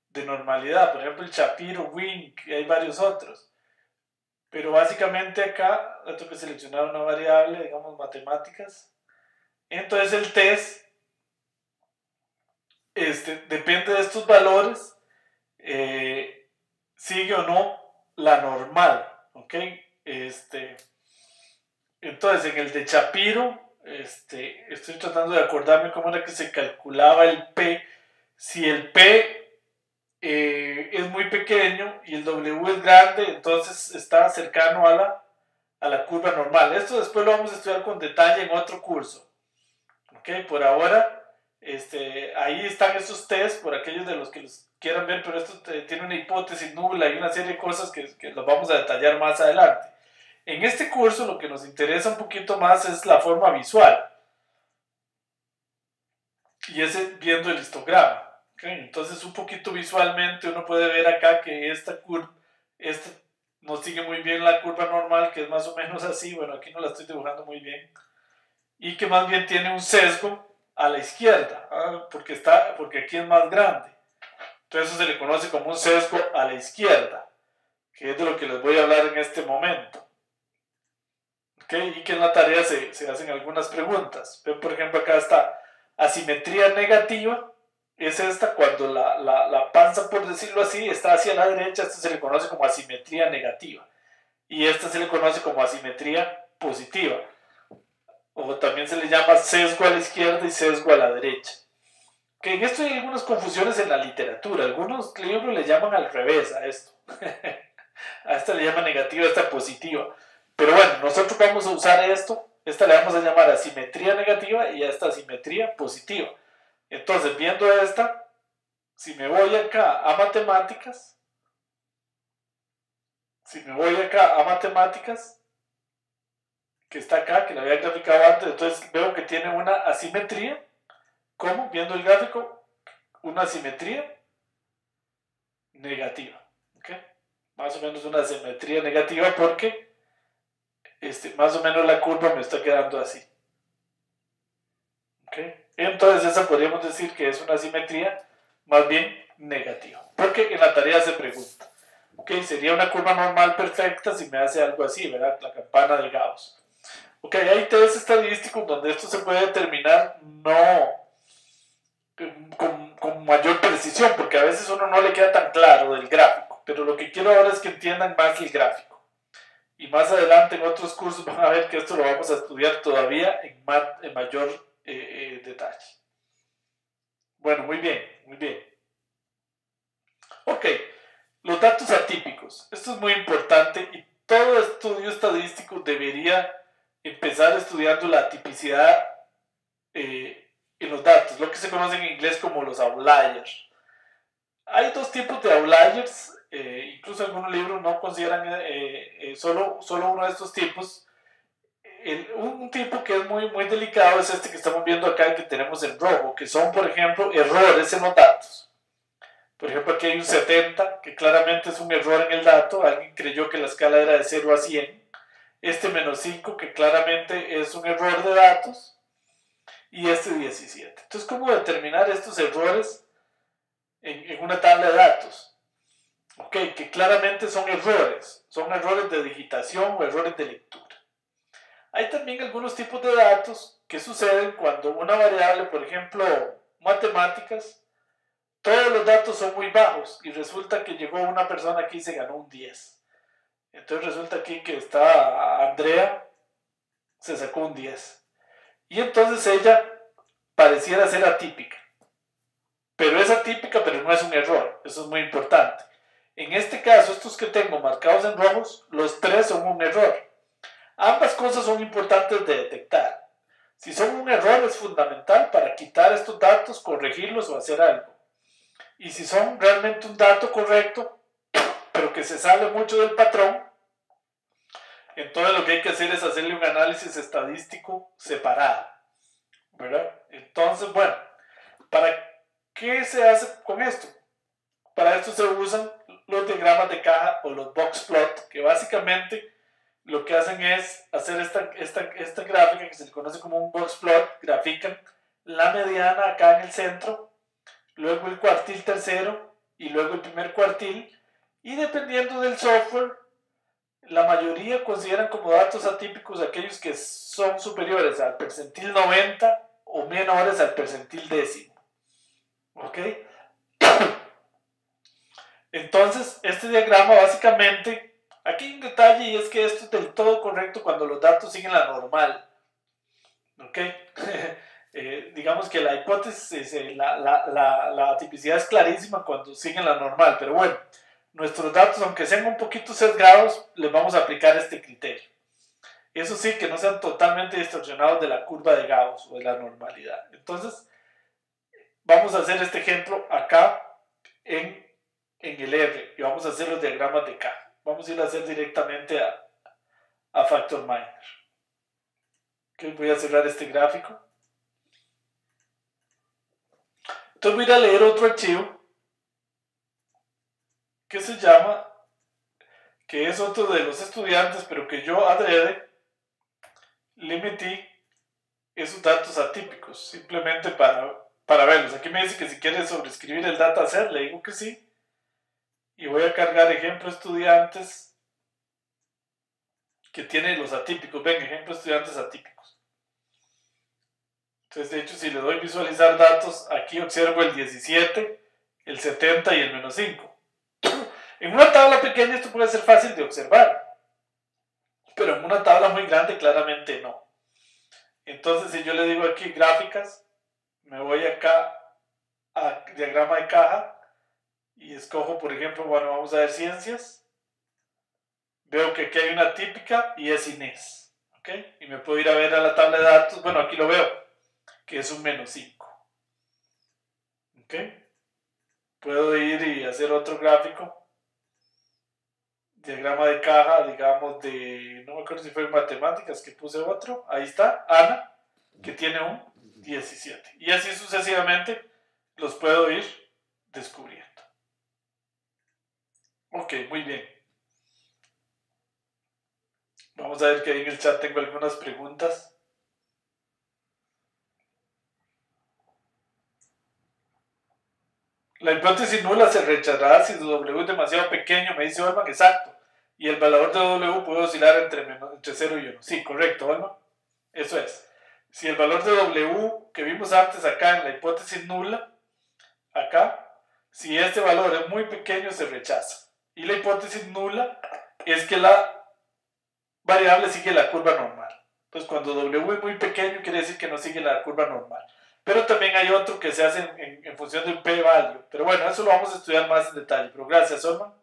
de normalidad, por ejemplo el Shapiro, Wink, y hay varios otros. Pero básicamente acá tengo que seleccionar una variable, digamos matemáticas. Entonces el test depende de estos valores, sigue o no la normal, ¿ok? Entonces en el de Shapiro, estoy tratando de acordarme cómo era que se calculaba el P. Si el P es muy pequeño y el W es grande, entonces está cercano a la curva normal. Esto después lo vamos a estudiar con detalle en otro curso. ¿Ok? Por ahora, ahí están esos tests por aquellos de los que los quieran ver, pero esto tiene una hipótesis nula y una serie de cosas que los vamos a detallar más adelante. En este curso lo que nos interesa un poquito más es la forma visual. Y es viendo el histograma. ¿Okay? Entonces un poquito visualmente uno puede ver acá que esta curva, nos sigue muy bien la curva normal, que es más o menos así. Bueno, aquí no la estoy dibujando muy bien. Y que más bien tiene un sesgo a la izquierda, porque aquí es más grande. Entonces eso se le conoce como un sesgo a la izquierda, que es de lo que les voy a hablar en este momento. ¿Okay? Y que en la tarea se hacen algunas preguntas. Ven, por ejemplo, acá está asimetría negativa. Es esta cuando la panza, por decirlo así, está hacia la derecha. Esta se le conoce como asimetría negativa. Y esta se le conoce como asimetría positiva. O también se le llama sesgo a la izquierda y sesgo a la derecha. Que en esto hay algunas confusiones en la literatura. Algunos libros le llaman al revés a esto. A esta le llaman negativa, a esta positiva. Pero bueno, nosotros vamos a usar esto. Esta le vamos a llamar asimetría negativa y a esta asimetría positiva. Entonces, viendo esta, si me voy acá a matemáticas, que está acá, que la había graficado antes, entonces veo que tiene una asimetría. ¿Cómo? Viendo el gráfico, una asimetría negativa. ¿Okay? Más o menos una asimetría negativa porque más o menos la curva me está quedando así. ¿Okay? Entonces esa podríamos decir que es una asimetría más bien negativa. Porque en la tarea se pregunta. ¿Okay? Sería una curva normal perfecta si me hace algo así, ¿verdad? La campana de Gauss. Okay, hay test estadísticos donde esto se puede determinar no con mayor precisión, porque a veces uno no le queda tan claro del gráfico, pero lo que quiero ahora es que entiendan más el gráfico. Y más adelante en otros cursos van a ver que esto lo vamos a estudiar todavía en mayor detalle. Bueno, muy bien, muy bien. Ok, los datos atípicos. Esto es muy importante y todo estudio estadístico debería empezar estudiando la tipicidad en los datos, lo que se conoce en inglés como los outliers. Hay dos tipos de outliers, incluso algunos libros no consideran solo uno de estos tipos. Un tipo que es muy, muy delicado es este que estamos viendo acá, que tenemos en rojo, que son, por ejemplo, errores en los datos. Por ejemplo, aquí hay un 70, que claramente es un error en el dato. Alguien creyó que la escala era de 0 a 100. Este menos 5, que claramente es un error de datos. Y este 17. Entonces, ¿cómo determinar estos errores en una tabla de datos? Ok, que claramente son errores de digitación o errores de lectura. Hay también algunos tipos de datos que suceden cuando una variable, por ejemplo, matemáticas, todos los datos son muy bajos y resulta que llegó una persona aquí y se ganó un 10. Entonces resulta aquí que está Andrea, se sacó un 10. Y entonces ella pareciera ser atípica. Pero es atípica, pero no es un error. Eso es muy importante. En este caso, estos que tengo marcados en rojos, los tres son un error. Ambas cosas son importantes de detectar. Si son un error, es fundamental para quitar estos datos, corregirlos o hacer algo. Y si son realmente un dato correcto, pero que se sale mucho del patrón, entonces lo que hay que hacer es hacerle un análisis estadístico separado, ¿verdad? Entonces, bueno, ¿para qué se hace con esto? Para esto se usan los diagramas de caja o los box plot, que básicamente lo que hacen es hacer esta gráfica que se le conoce como un box plot. Grafican la mediana acá en el centro, luego el cuartil tercero y luego el primer cuartil, y dependiendo del software, la mayoría consideran como datos atípicos aquellos que son superiores al percentil 90 o menores al percentil décimo. ¿Ok? Entonces, este diagrama básicamente, aquí hay un detalle y es que esto es del todo correcto cuando los datos siguen la normal. ¿Ok? Digamos que la hipótesis, la tipicidad es clarísima cuando siguen la normal, pero bueno, nuestros datos, aunque sean un poquito sesgados, les vamos a aplicar este criterio. Eso sí, que no sean totalmente distorsionados de la curva de Gauss o de la normalidad. Entonces, vamos a hacer este ejemplo acá en el R y vamos a hacer los diagramas de K. Vamos a ir a hacer directamente a factor minor. Okay, voy a cerrar este gráfico. Entonces voy a ir a leer otro archivo que se llama, que es otro de los estudiantes, pero que yo adrede le metí esos datos atípicos, simplemente para verlos. Aquí me dice que si quiere sobreescribir el dataset, le digo que sí. Y voy a cargar ejemplo estudiantes que tiene los atípicos. Ven, ejemplo estudiantes atípicos. Entonces, de hecho, si le doy visualizar datos, aquí observo el 17, el 70 y el menos 5. En una tabla pequeña esto puede ser fácil de observar, pero en una tabla muy grande claramente no. Entonces, si yo le digo aquí gráficas, me voy acá a diagrama de caja y escojo, por ejemplo, bueno, vamos a ver ciencias. Veo que aquí hay una típica y es Inés. ¿Ok? Y me puedo ir a ver a la tabla de datos. Bueno, aquí lo veo, que es un menos 5. ¿Ok? Puedo ir y hacer otro gráfico. Diagrama de caja, digamos, no me acuerdo si fue en matemáticas que puse otro. Ahí está, Ana, que tiene un 17. Y así sucesivamente los puedo ir descubriendo. Ok, muy bien. Vamos a ver que ahí en el chat tengo algunas preguntas. La hipótesis nula se rechazará si W es demasiado pequeño, me dice Olman, exacto. Y el valor de W puede oscilar entre 0 y 1. Sí, correcto, Olman. Eso es. Si el valor de W que vimos antes acá en la hipótesis nula, acá, si este valor es muy pequeño, se rechaza. Y la hipótesis nula es que la variable sigue la curva normal. Entonces, cuando W es muy pequeño, quiere decir que no sigue la curva normal. Pero también hay otro que se hace en función de un p-value. Pero bueno, eso lo vamos a estudiar más en detalle. Pero gracias, Olman.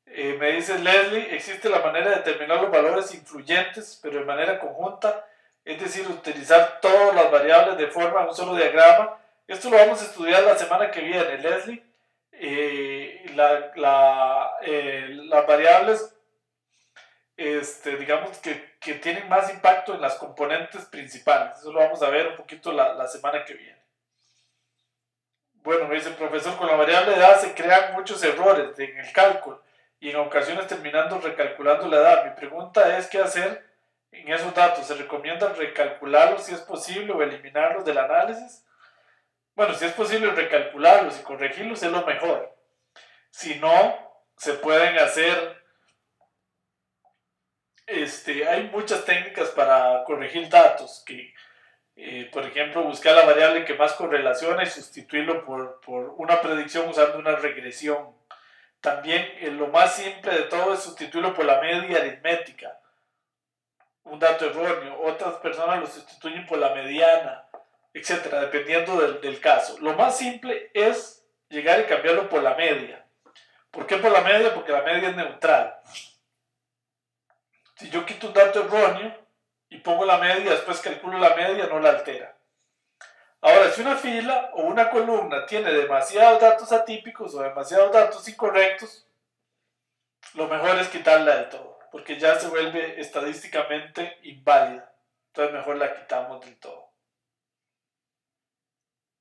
Me dice Leslie, existe la manera de determinar los valores influyentes, pero de manera conjunta, es decir, utilizar todas las variables de forma en un solo diagrama. Esto lo vamos a estudiar la semana que viene, Leslie. Las variables, digamos que tienen más impacto en las componentes principales. Eso lo vamos a ver un poquito la semana que viene. Bueno, me dice el profesor, con la variable de edad se crean muchos errores en el cálculo y en ocasiones terminando recalculando la edad. Mi pregunta es qué hacer en esos datos. ¿Se recomienda recalcularlos si es posible o eliminarlos del análisis? Bueno, si es posible recalcularlos y corregirlos es lo mejor. Si no, se pueden hacer, hay muchas técnicas para corregir datos, que por ejemplo, buscar la variable que más correlaciona y sustituirlo por una predicción usando una regresión. También lo más simple de todo es sustituirlo por la media aritmética, un dato erróneo. Otras personas lo sustituyen por la mediana, etcétera, dependiendo del caso. Lo más simple es llegar y cambiarlo por la media. ¿Por qué por la media? Porque la media es neutral. Si yo quito un dato erróneo y pongo la media, después calculo la media, no la altera. Ahora, si una fila o una columna tiene demasiados datos atípicos o demasiados datos incorrectos, lo mejor es quitarla del todo, porque ya se vuelve estadísticamente inválida. Entonces mejor la quitamos del todo.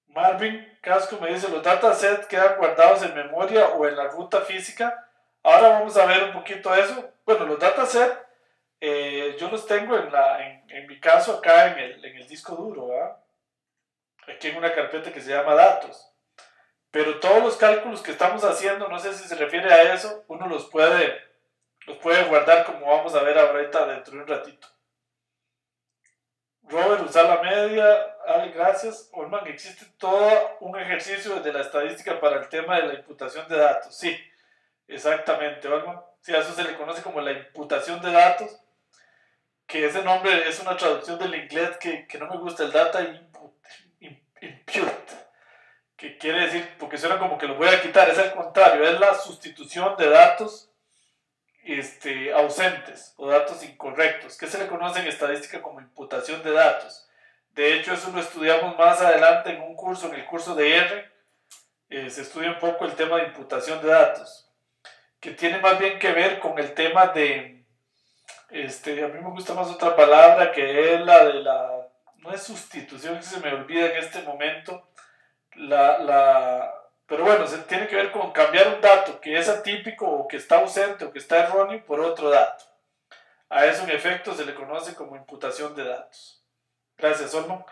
Marvin Casco me dice, ¿los datasets quedan guardados en memoria o en la ruta física? Ahora vamos a ver un poquito eso. Bueno, los datasets yo los tengo en mi caso acá en el disco duro, ¿verdad? Aquí en una carpeta que se llama datos. Pero todos los cálculos que estamos haciendo, no sé si se refiere a eso, uno los puede guardar como vamos a ver ahorita dentro de un ratito. Robert, usar la media. Ale, gracias. Olman, existe todo un ejercicio desde la estadística para el tema de la imputación de datos. Sí, exactamente, Olman. Sí, a eso se le conoce como la imputación de datos, que ese nombre es una traducción del inglés que no me gusta, el data impute, que quiere decir, porque suena como que lo voy a quitar, es al contrario, es la sustitución de datos ausentes o datos incorrectos, que se le conoce en estadística como imputación de datos. De hecho, eso lo estudiamos más adelante en un curso, en el curso de R, se estudia un poco el tema de imputación de datos, que tiene más bien que ver con el tema de A mí me gusta más otra palabra que es la de la, no es sustitución, que se me olvida en este momento, pero bueno, se tiene que ver con cambiar un dato que es atípico o que está ausente o que está erróneo por otro dato. A eso en efecto se le conoce como imputación de datos. Gracias, Olmo.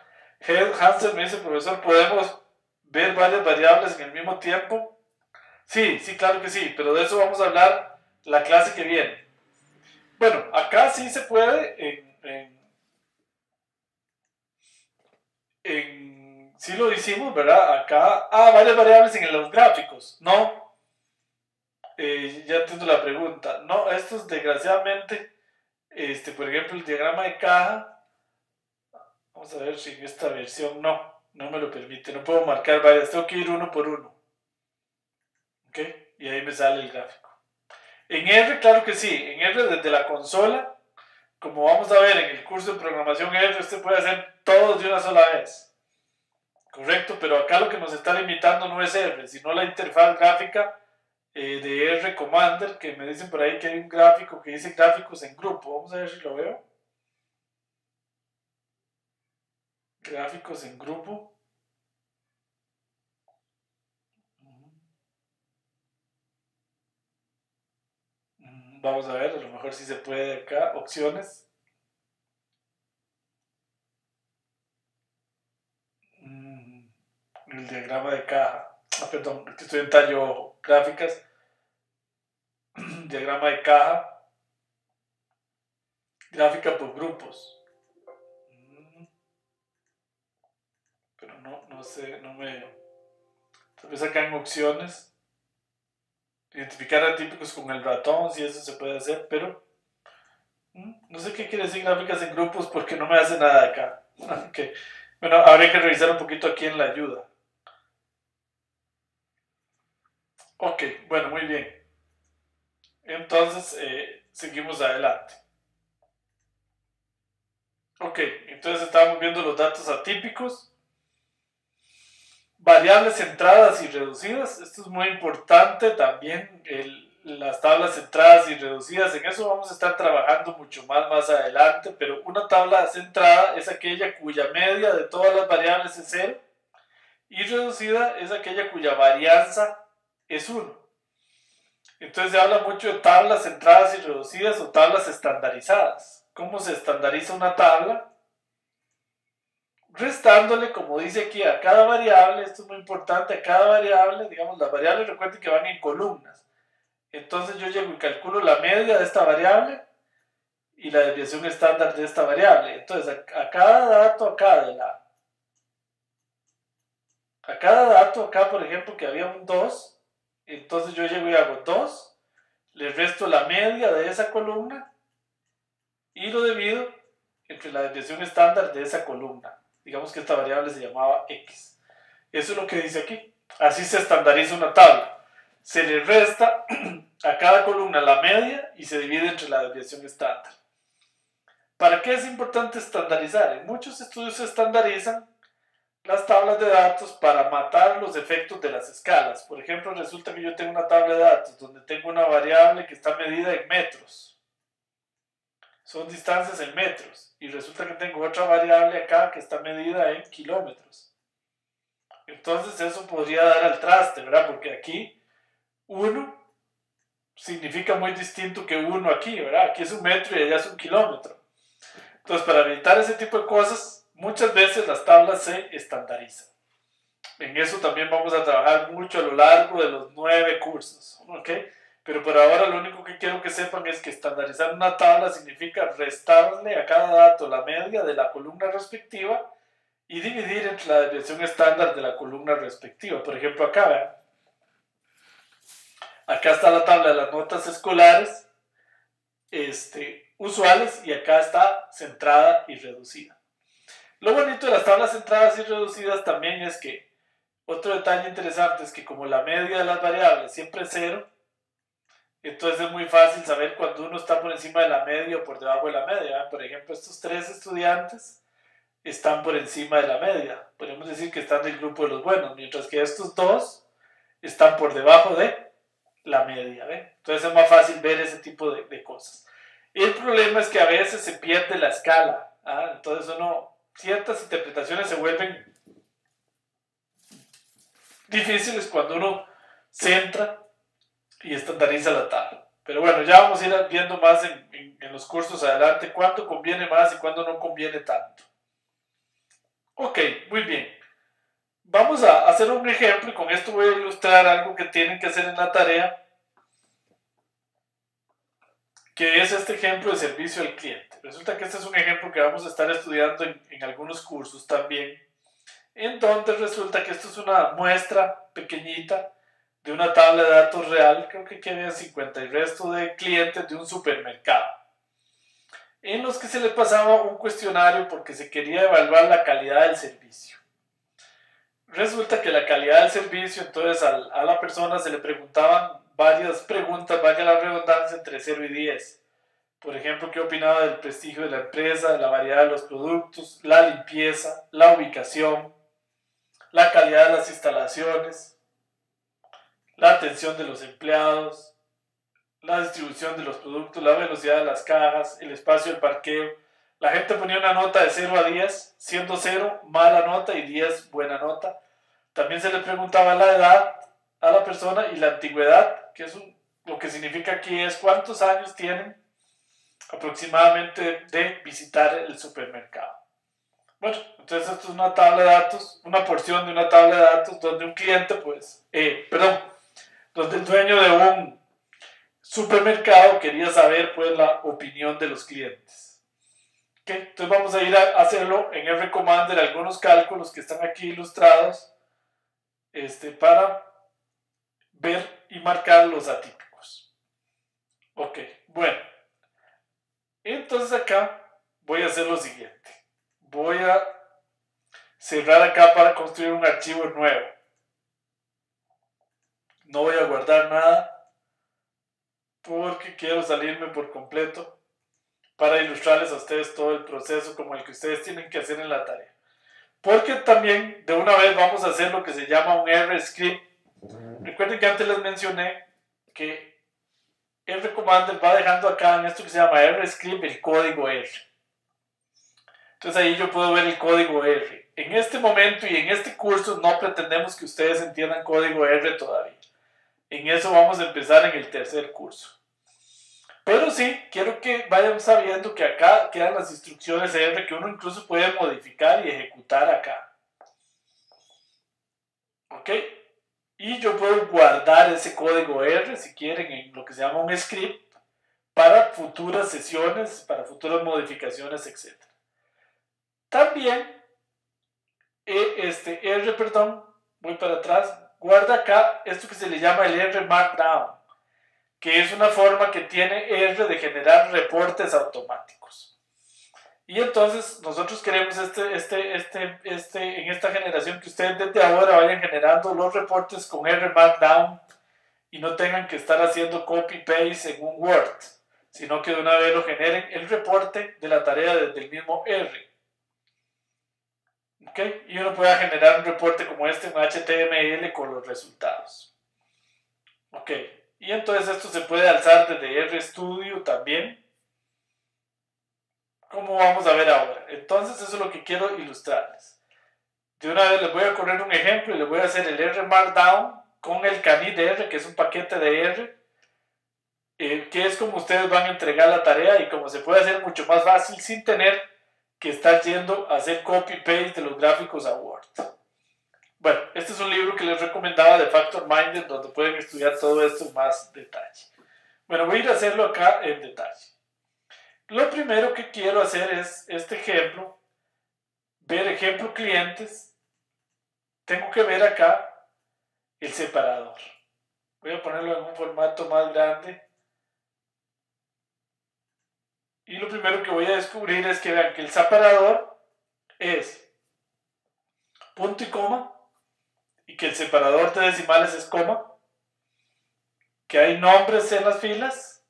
Hansen me dice, profesor, ¿podemos ver varias variables en el mismo tiempo? Sí, sí, claro que sí, pero de eso vamos a hablar la clase que viene. Bueno, acá sí se puede sí lo hicimos, ¿verdad? Acá, varias variables en los gráficos. No, ya entiendo la pregunta. No, estos desgraciadamente, por ejemplo, el diagrama de caja, vamos a ver si en esta versión no me lo permite. No puedo marcar varias, tengo que ir uno por uno. ¿Ok? Y ahí me sale el gráfico. En R, claro que sí. En R, desde la consola, como vamos a ver en el curso de programación R, usted puede hacer todo de una sola vez. Correcto, pero acá lo que nos está limitando no es R, sino la interfaz gráfica de R Commander, que me dicen por ahí que hay un gráfico que dice gráficos en grupo. Vamos a ver si lo veo. Gráficos en grupo. Vamos a ver, a lo mejor si se puede acá. Opciones. El diagrama de caja. Perdón, que estoy en tallo ojo. Gráficas. Diagrama de caja. Gráfica por grupos. Pero no sé, no me... Tal vez acá en opciones. Identificar atípicos con el ratón, si eso se puede hacer, pero... No sé qué quiere decir gráficas en grupos porque no me hace nada acá. Okay. Bueno, habrá que revisar un poquito aquí en la ayuda. Ok, bueno, muy bien. Entonces, seguimos adelante. Ok, entonces estábamos viendo los datos atípicos. Variables centradas y reducidas. Esto es muy importante también. Las tablas centradas y reducidas. En eso vamos a estar trabajando mucho más adelante. Pero una tabla centrada es aquella cuya media de todas las variables es 0. Y reducida es aquella cuya varianza es 1. Entonces se habla mucho de tablas centradas y reducidas o tablas estandarizadas. ¿Cómo se estandariza una tabla? Restándole, como dice aquí, a cada variable, esto es muy importante, a cada variable, digamos, las variables recuerden que van en columnas. Entonces yo llego y calculo la media de esta variable y la desviación estándar de esta variable. Entonces a cada dato acá a cada dato acá, por ejemplo, que había un 2, entonces yo llego y hago 2, le resto la media de esa columna y lo divido entre la desviación estándar de esa columna. Digamos que esta variable se llamaba x. Eso es lo que dice aquí. Así se estandariza una tabla. Se le resta a cada columna la media y se divide entre la desviación estándar. ¿Para qué es importante estandarizar? En muchos estudios se estandarizan las tablas de datos para matar los efectos de las escalas. Por ejemplo, resulta que yo tengo una tabla de datos donde tengo una variable que está medida en metros. Son distancias en metros. Y resulta que tengo otra variable acá que está medida en kilómetros. Entonces eso podría dar al traste, ¿verdad? Porque aquí 1 significa muy distinto que 1 aquí, ¿verdad? Aquí es un metro y allá es un kilómetro. Entonces, para evitar ese tipo de cosas, muchas veces las tablas se estandarizan. En eso también vamos a trabajar mucho a lo largo de los 9 cursos, ¿ok? Pero por ahora lo único que quiero que sepan es que estandarizar una tabla significa restarle a cada dato la media de la columna respectiva y dividir entre la desviación estándar de la columna respectiva. Por ejemplo, acá, vean. Acá está la tabla de las notas escolares usuales y acá está centrada y reducida. Lo bonito de las tablas centradas y reducidas también es que otro detalle interesante es que como la media de las variables siempre es 0, entonces es muy fácil saber cuando uno está por encima de la media o por debajo de la media. ¿Ven? Por ejemplo, estos 3 estudiantes están por encima de la media. Podemos decir que están del grupo de los buenos, mientras que estos 2 están por debajo de la media. ¿Ven? Entonces es más fácil ver ese tipo de cosas. El problema es que a veces se pierde la escala. Entonces ciertas interpretaciones se vuelven difíciles cuando uno centra y estandariza la tabla. Pero bueno, ya vamos a ir viendo más en los cursos adelante cuándo conviene más y cuándo no conviene tanto. Ok, muy bien. Vamos a hacer un ejemplo y con esto voy a ilustrar algo que tienen que hacer en la tarea, que es este ejemplo de servicio al cliente. Resulta que este es un ejemplo que vamos a estar estudiando en algunos cursos también, en donde resulta que esto es una muestra pequeñita de una tabla de datos real, creo que aquí había 50 y resto de clientes de un supermercado, en los que se le pasaba un cuestionario porque se quería evaluar la calidad del servicio. Resulta que la calidad del servicio, entonces a la persona se le preguntaban varias preguntas, valga la redundancia, entre 0 y 10. Por ejemplo, ¿qué opinaba del prestigio de la empresa, la variedad de los productos, la limpieza, la ubicación, la calidad de las instalaciones, la atención de los empleados, la distribución de los productos, la velocidad de las cajas, el espacio del parqueo? La gente ponía una nota de 0 a 10, siendo 0 mala nota y 10 buena nota. También se le preguntaba la edad a la persona y la antigüedad, que es lo que significa aquí es cuántos años tienen aproximadamente de visitar el supermercado. Bueno, entonces esto es una tabla de datos, una porción de una tabla de datos donde un cliente, donde el dueño de un supermercado quería saber pues la opinión de los clientes. Okay, entonces vamos a ir a hacerlo en RCommander, algunos cálculos que están aquí ilustrados para ver y marcar los atípicos. Ok, bueno. Entonces acá voy a hacer lo siguiente. Voy a cerrar acá para construir un archivo nuevo. No voy a guardar nada porque quiero salirme por completo para ilustrarles a ustedes todo el proceso como el que ustedes tienen que hacer en la tarea. Porque también de una vez vamos a hacer lo que se llama un R-script. Recuerden que antes les mencioné que RCommander va dejando acá en esto que se llama R-script el código R. Entonces ahí yo puedo ver el código R. En este momento y en este curso no pretendemos que ustedes entiendan código R todavía. En eso vamos a empezar en el tercer curso. Pero sí, quiero que vayan sabiendo que acá quedan las instrucciones R que uno incluso puede modificar y ejecutar acá. ¿Ok? Y yo puedo guardar ese código R, si quieren, en lo que se llama un script, para futuras sesiones, para futuras modificaciones, etc. También, voy para atrás, guarda acá esto que se le llama el R Markdown, que es una forma que tiene R de generar reportes automáticos. Y entonces nosotros queremos en esta generación que ustedes desde ahora vayan generando los reportes con R Markdown y no tengan que estar haciendo copy-paste en un Word, sino que de una vez lo generen el reporte de la tarea desde el mismo R. ¿Okay? Y uno pueda generar un reporte como este en HTML con los resultados. Ok, y entonces esto se puede alzar desde RStudio también, como vamos a ver ahora. Entonces eso es lo que quiero ilustrarles. De una vez les voy a correr un ejemplo y les voy a hacer el R Markdown con el canid R, que es un paquete de R, que es como ustedes van a entregar la tarea y como se puede hacer mucho más fácil sin tener que estar yendo a hacer copy-paste de los gráficos a Word. Bueno, este es un libro que les recomendaba de Factor Minded, donde pueden estudiar todo esto en más detalle. Bueno, voy a ir a hacerlo acá en detalle. Lo primero que quiero hacer es este ejemplo, ver ejemplo clientes. Tengo que ver acá el separador. Voy a ponerlo en un formato más grande. Y lo primero que voy a descubrir es que vean que el separador es punto y coma, y que el separador de decimales es coma, que hay nombres en las filas,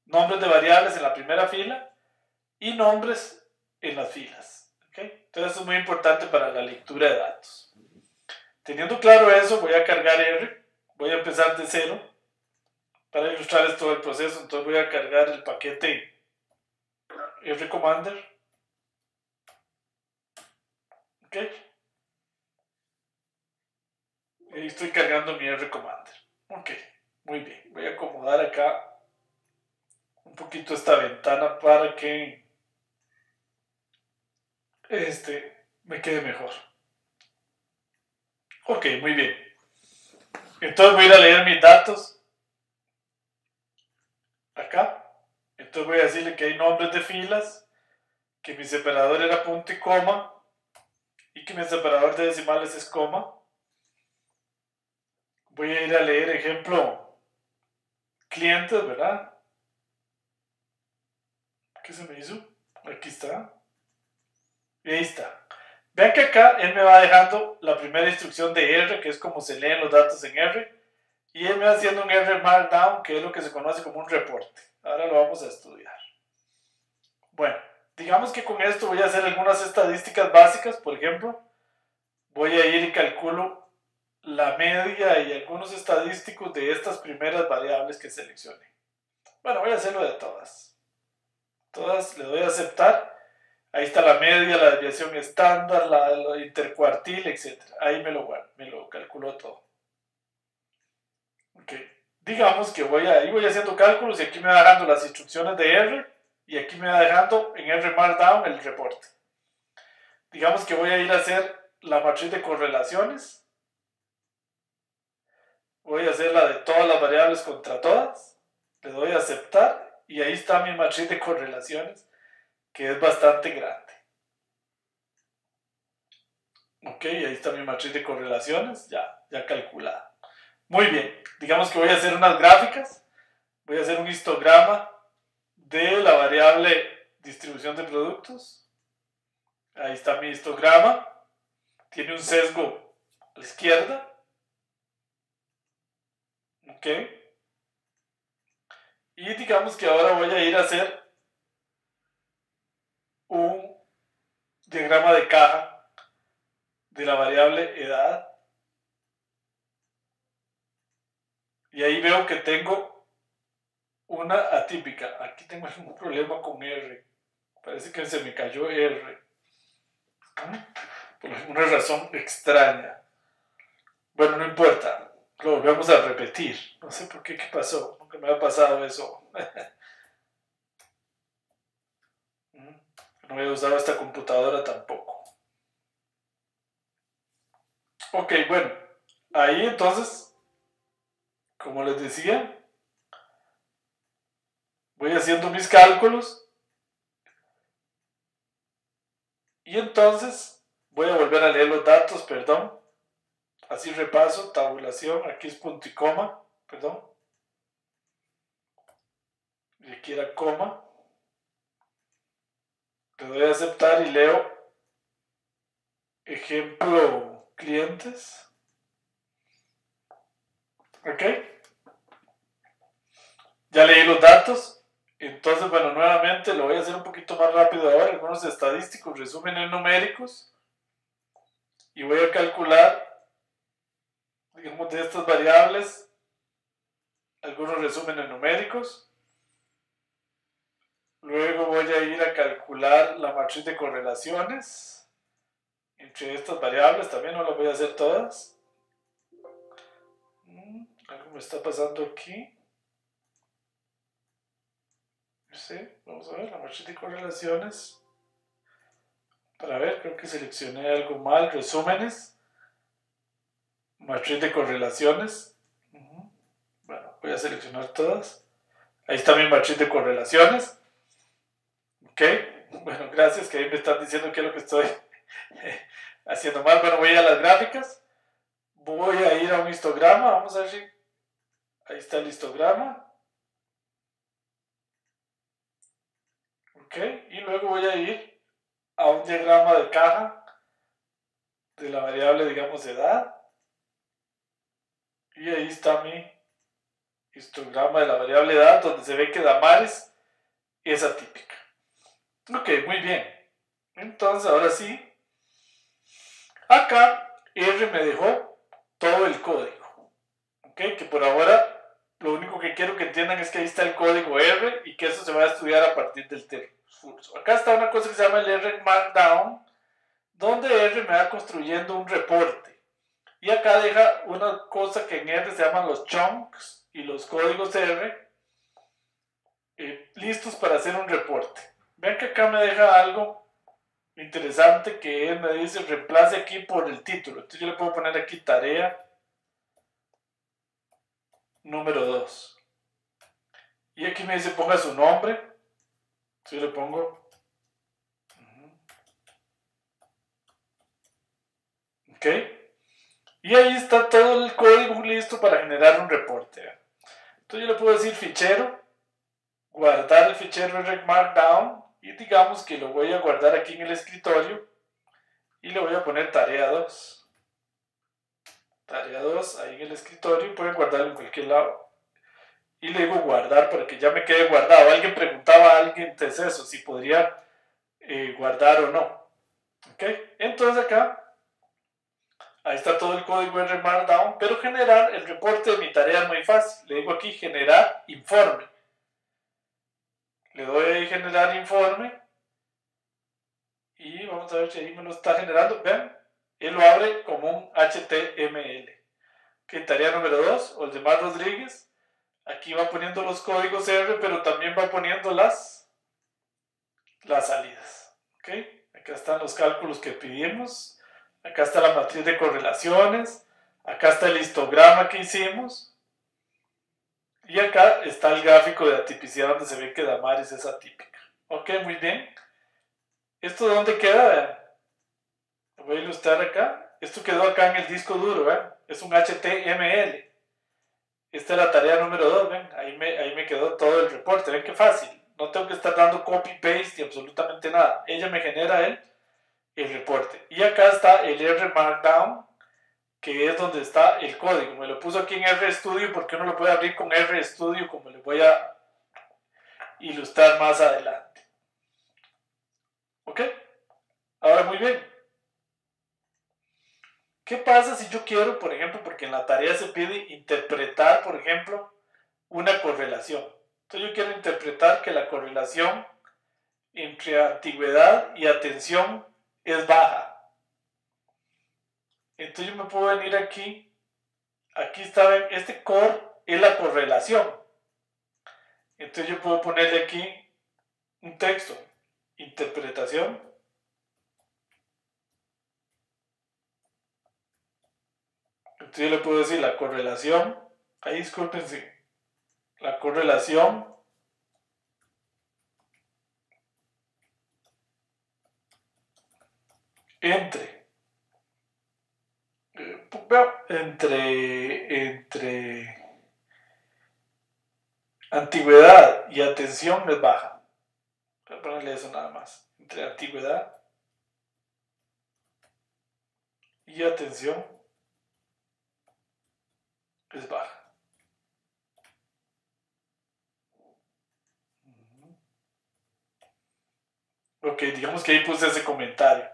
nombres de variables en la primera fila y nombres en las filas. ¿Okay? Entonces eso es muy importante para la lectura de datos. Teniendo claro eso, voy a cargar R, voy a empezar de 0 para ilustrar todo el proceso. Entonces voy a cargar el paquete rcommander. Ok. Y estoy cargando mi rcommander. Ok, muy bien. Voy a acomodar acá un poquito esta ventana para que me quede mejor. Ok, muy bien. Entonces voy a ir a leer mis datos acá. Entonces voy a decirle que hay nombres de filas, que mi separador era punto y coma, y que mi separador de decimales es coma. Voy a ir a leer ejemplo clientes, ¿verdad? ¿Qué se me hizo? Aquí está. Y ahí está. Vean que acá él me va dejando la primera instrucción de R, que es como se leen los datos en R, y él me va haciendo un R Markdown, que es lo que se conoce como un reporte. Ahora lo vamos a estudiar. Bueno, digamos que con esto voy a hacer algunas estadísticas básicas. Por ejemplo, voy a ir y calculo la media y algunos estadísticos de estas primeras variables que seleccione. Bueno, voy a hacerlo de todas. Todas le doy a aceptar. Ahí está la media, la desviación estándar, la intercuartil, etc. Ahí me lo calculó todo. Ok. Digamos que ahí voy haciendo cálculos y aquí me va dejando las instrucciones de R y aquí me va dejando en R Markdown el reporte. Digamos que voy a ir a hacer la matriz de correlaciones. Voy a hacer la de todas las variables contra todas. Le doy a aceptar y ahí está mi matriz de correlaciones, que es bastante grande. Ok, ahí está mi matriz de correlaciones, ya calculada. Muy bien, digamos que voy a hacer unas gráficas. Voy a hacer un histograma de la variable distribución de productos. Ahí está mi histograma. Tiene un sesgo a la izquierda. Ok. Y digamos que ahora voy a ir a hacer un diagrama de caja de la variable edad. Y ahí veo que tengo una atípica. Aquí tengo un problema con R. Parece que se me cayó R. Por alguna razón extraña. Bueno, no importa. Lo volvemos a repetir. No sé por qué pasó. Nunca me ha pasado eso. No había usado esta computadora tampoco. Ok, bueno. Ahí entonces, como les decía, voy haciendo mis cálculos. Y entonces voy a volver a leer los datos, perdón. Así repaso, tabulación, aquí es punto y coma, perdón. Y aquí era coma. Le doy a aceptar y leo ejemplo clientes. Ok. Ya leí los datos. Entonces, bueno, nuevamente lo voy a hacer un poquito más rápido ahora. Algunos estadísticos, resúmenes numéricos. Y voy a calcular, digamos, de estas variables, algunos resúmenes numéricos. Luego voy a ir a calcular la matriz de correlaciones entre estas variables. También no las voy a hacer todas. Algo me está pasando aquí. No sé, vamos a ver la matriz de correlaciones. Para ver, creo que seleccioné algo mal. Resúmenes. Matriz de correlaciones. Bueno, voy a seleccionar todas. Ahí está mi matriz de correlaciones. Ok, bueno, gracias, que ahí me están diciendo qué es lo que estoy haciendo mal. Bueno, voy a las gráficas. Voy a ir a un histograma. Vamos a ver si... Ahí está el histograma. Ok, y luego voy a ir a un diagrama de caja de la variable, digamos, edad. Y ahí está mi histograma de la variable edad, donde se ve que Damares es atípica. Ok, muy bien. Entonces, ahora sí, acá R me dejó todo el código. Ok, que por ahora Lo único que quiero que entiendan es que ahí está el código R y que eso se va a estudiar a partir del curso. Acá está una cosa que se llama el R Markdown, donde R me va construyendo un reporte. Y acá deja una cosa que en R se llaman los chunks y los códigos R listos para hacer un reporte. Vean que acá me deja algo interesante que él me dice reemplace aquí por el título. Entonces yo le puedo poner aquí tarea número 2. Y aquí me dice ponga su nombre. Entonces yo le pongo. Ok. Y ahí está todo el código listo para generar un reporte. Entonces yo le puedo decir fichero, guardar el fichero en Markdown y digamos que lo voy a guardar aquí en el escritorio y le voy a poner tarea 2. Tarea 2 ahí en el escritorio, pueden guardarlo en cualquier lado. Y le digo guardar para que ya me quede guardado. Alguien preguntaba a alguien de eso, si podría guardar o no. ¿Ok? Entonces acá, ahí está todo el código en Markdown, pero generar el reporte de mi tarea es muy fácil. Le digo aquí generar informe. Le doy a generar informe. Y vamos a ver si ahí me lo está generando. Vean, él lo abre como un HTML. Ok, tarea número 2, Oldemar Rodríguez. Aquí va poniendo los códigos R, pero también va poniendo las salidas. ¿Ok? Acá están los cálculos que pedimos. Acá está la matriz de correlaciones. Acá está el histograma que hicimos. Y acá está el gráfico de atipicidad donde se ve que Damaris es atípica. Ok, muy bien. ¿Esto dónde queda? Vean. Lo voy a ilustrar acá. Esto quedó acá en el disco duro. ¿Vean? Es un HTML. Esta es la tarea número 2, ¿ven? Ahí me quedó todo el reporte, ven qué fácil. No tengo que estar dando copy-paste y absolutamente nada. Ella me genera el reporte. Y acá está el R Markdown, que es donde está el código. Me lo puso aquí en RStudio porque uno lo puede abrir con RStudio, como les voy a ilustrar más adelante. ¿Ok? Ahora muy bien. ¿Qué pasa si yo quiero, por ejemplo, porque en la tarea se pide interpretar, por ejemplo, una correlación? Entonces yo quiero interpretar que la correlación entre antigüedad y atención es baja. Entonces yo me puedo venir aquí está, este core es la correlación. Entonces yo puedo ponerle aquí un texto, interpretación. Entonces yo le puedo decir la correlación, ahí discúlpense, la correlación entre antigüedad y atención es baja. Voy a ponerle eso nada más. Entre antigüedad y atención es baja. Ok, digamos que ahí puse ese comentario.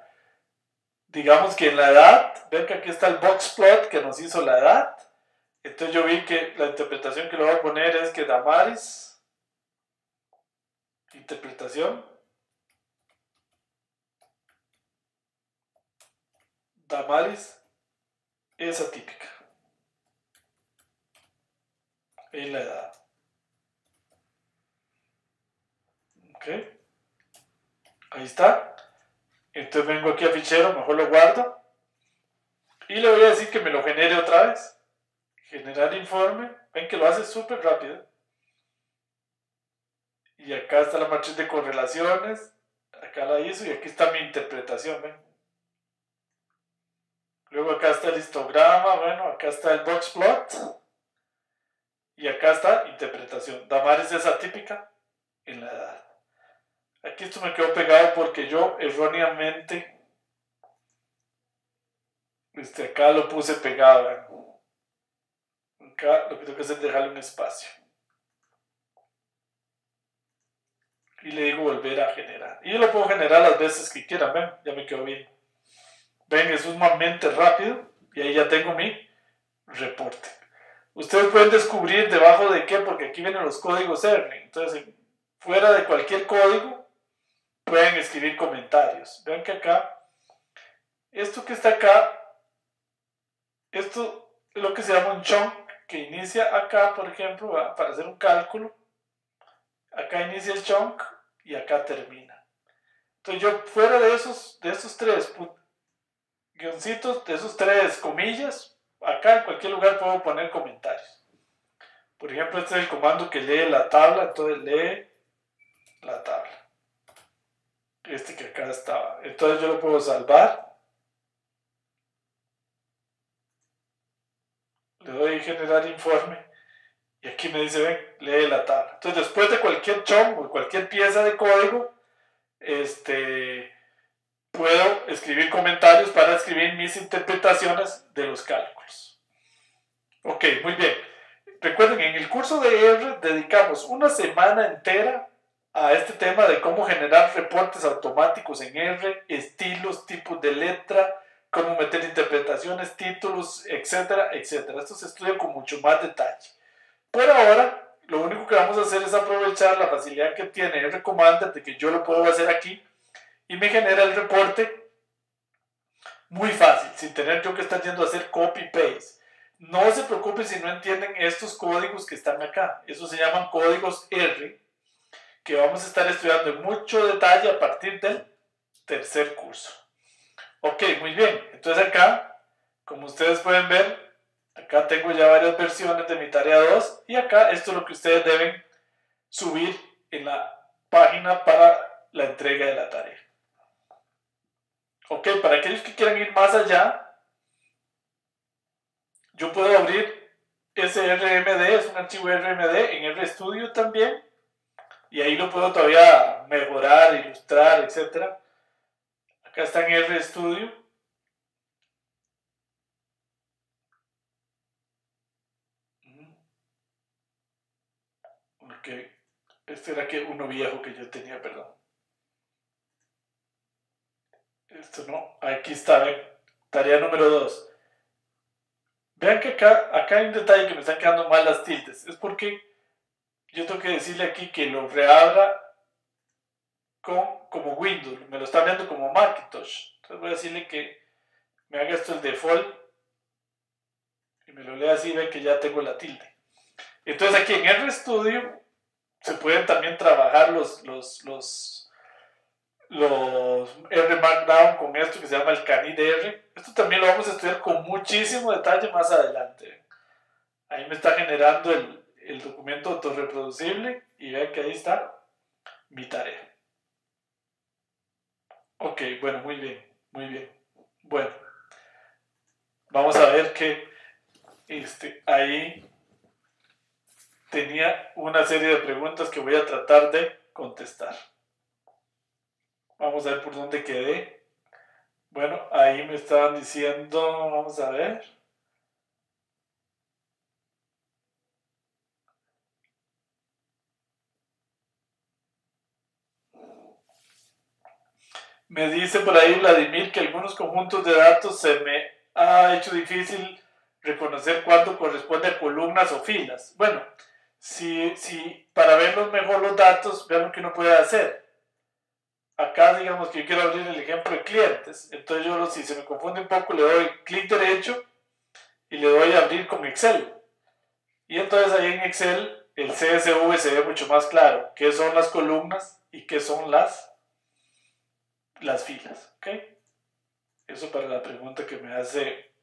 Digamos que en la edad, ven que aquí está el box plot que nos hizo la edad. Entonces yo vi que la interpretación que le voy a poner es que Damaris, interpretación, Damaris es atípica en la edad. Ok, ahí está. Entonces vengo aquí a fichero, mejor lo guardo. Y le voy a decir que me lo genere otra vez. Generar informe. Ven que lo hace súper rápido. Y acá está la matriz de correlaciones. Acá la hizo y aquí está mi interpretación. ¿Ven? Luego acá está el histograma. Bueno, acá está el box plot. Y acá está interpretación. Damaris es atípica en la edad. Aquí esto me quedó pegado porque yo erróneamente acá lo puse pegado. Acá lo que tengo que hacer es dejarle un espacio. Y le digo volver a generar. Y yo lo puedo generar las veces que quieran. Ven, ya me quedó bien. Ven, es sumamente rápido. Y ahí ya tengo mi reporte. Ustedes pueden descubrir debajo de qué, porque aquí vienen los códigos R. Entonces, fuera de cualquier código, pueden escribir comentarios. Vean que acá, esto que está acá, esto es lo que se llama un chunk, que inicia acá, por ejemplo, para hacer un cálculo. Acá inicia el chunk y acá termina. Entonces yo fuera de esos tres guioncitos, de esos tres comillas, acá en cualquier lugar puedo poner comentarios. Por ejemplo, este es el comando que lee la tabla, entonces lee la tabla. Este que acá estaba. Entonces yo lo puedo salvar. Le doy generar informe. Y aquí me dice, ven, lee la tabla. Entonces después de cualquier chunk o cualquier pieza de código, puedo escribir comentarios para escribir mis interpretaciones de los cálculos. Ok, muy bien. Recuerden, en el curso de R dedicamos una semana entera a este tema de cómo generar reportes automáticos en R, estilos, tipos de letra, cómo meter interpretaciones, títulos, etcétera, etcétera. Esto se estudia con mucho más detalle. Por ahora, lo único que vamos a hacer es aprovechar la facilidad que tiene R Commander de que yo lo puedo hacer aquí y me genera el reporte muy fácil, sin tener yo que estar yendo a hacer copy-paste. No se preocupen si no entienden estos códigos que están acá. Esos se llaman códigos R, que vamos a estar estudiando en mucho detalle a partir del tercer curso. Ok, muy bien. Entonces acá, como ustedes pueden ver, acá tengo ya varias versiones de mi tarea 2 y acá esto es lo que ustedes deben subir en la página para la entrega de la tarea. Ok, para aquellos que quieran ir más allá, yo puedo abrir ese RMD, es un archivo RMD en RStudio también, y ahí lo puedo todavía mejorar, ilustrar, etc. Acá está en RStudio. Ok, este era uno viejo que yo tenía, perdón. Esto no, aquí está, ven, tarea número 2. Vean que acá hay un detalle que me están quedando mal las tildes. Es porque yo tengo que decirle aquí que lo reabra como Windows. Me lo está viendo como Macintosh. Entonces voy a decirle que me haga esto el default y me lo lea así, ven que ya tengo la tilde. Entonces aquí en RStudio se pueden también trabajar los R Markdown con esto que se llama el canid R. Esto también lo vamos a estudiar con muchísimo detalle más adelante. Ahí me está generando el documento autorreproducible y ven que ahí está mi tarea. Ok, bueno, muy bien, muy bien. Bueno, vamos a ver que ahí tenía una serie de preguntas que voy a tratar de contestar. Vamos a ver por dónde quedé. Bueno, ahí me estaban diciendo, vamos a ver. Me dice por ahí Vladimir que algunos conjuntos de datos se me ha hecho difícil reconocer cuándo corresponde a columnas o filas. Bueno, si para verlos mejor los datos, vean lo que uno puede hacer. Acá digamos que yo quiero abrir el ejemplo de clientes, entonces yo si se me confunde un poco le doy clic derecho y le doy a abrir con Excel. Y entonces ahí en Excel el CSV se ve mucho más claro, qué son las columnas y qué son las filas, ¿ok? Eso para la pregunta que me hace.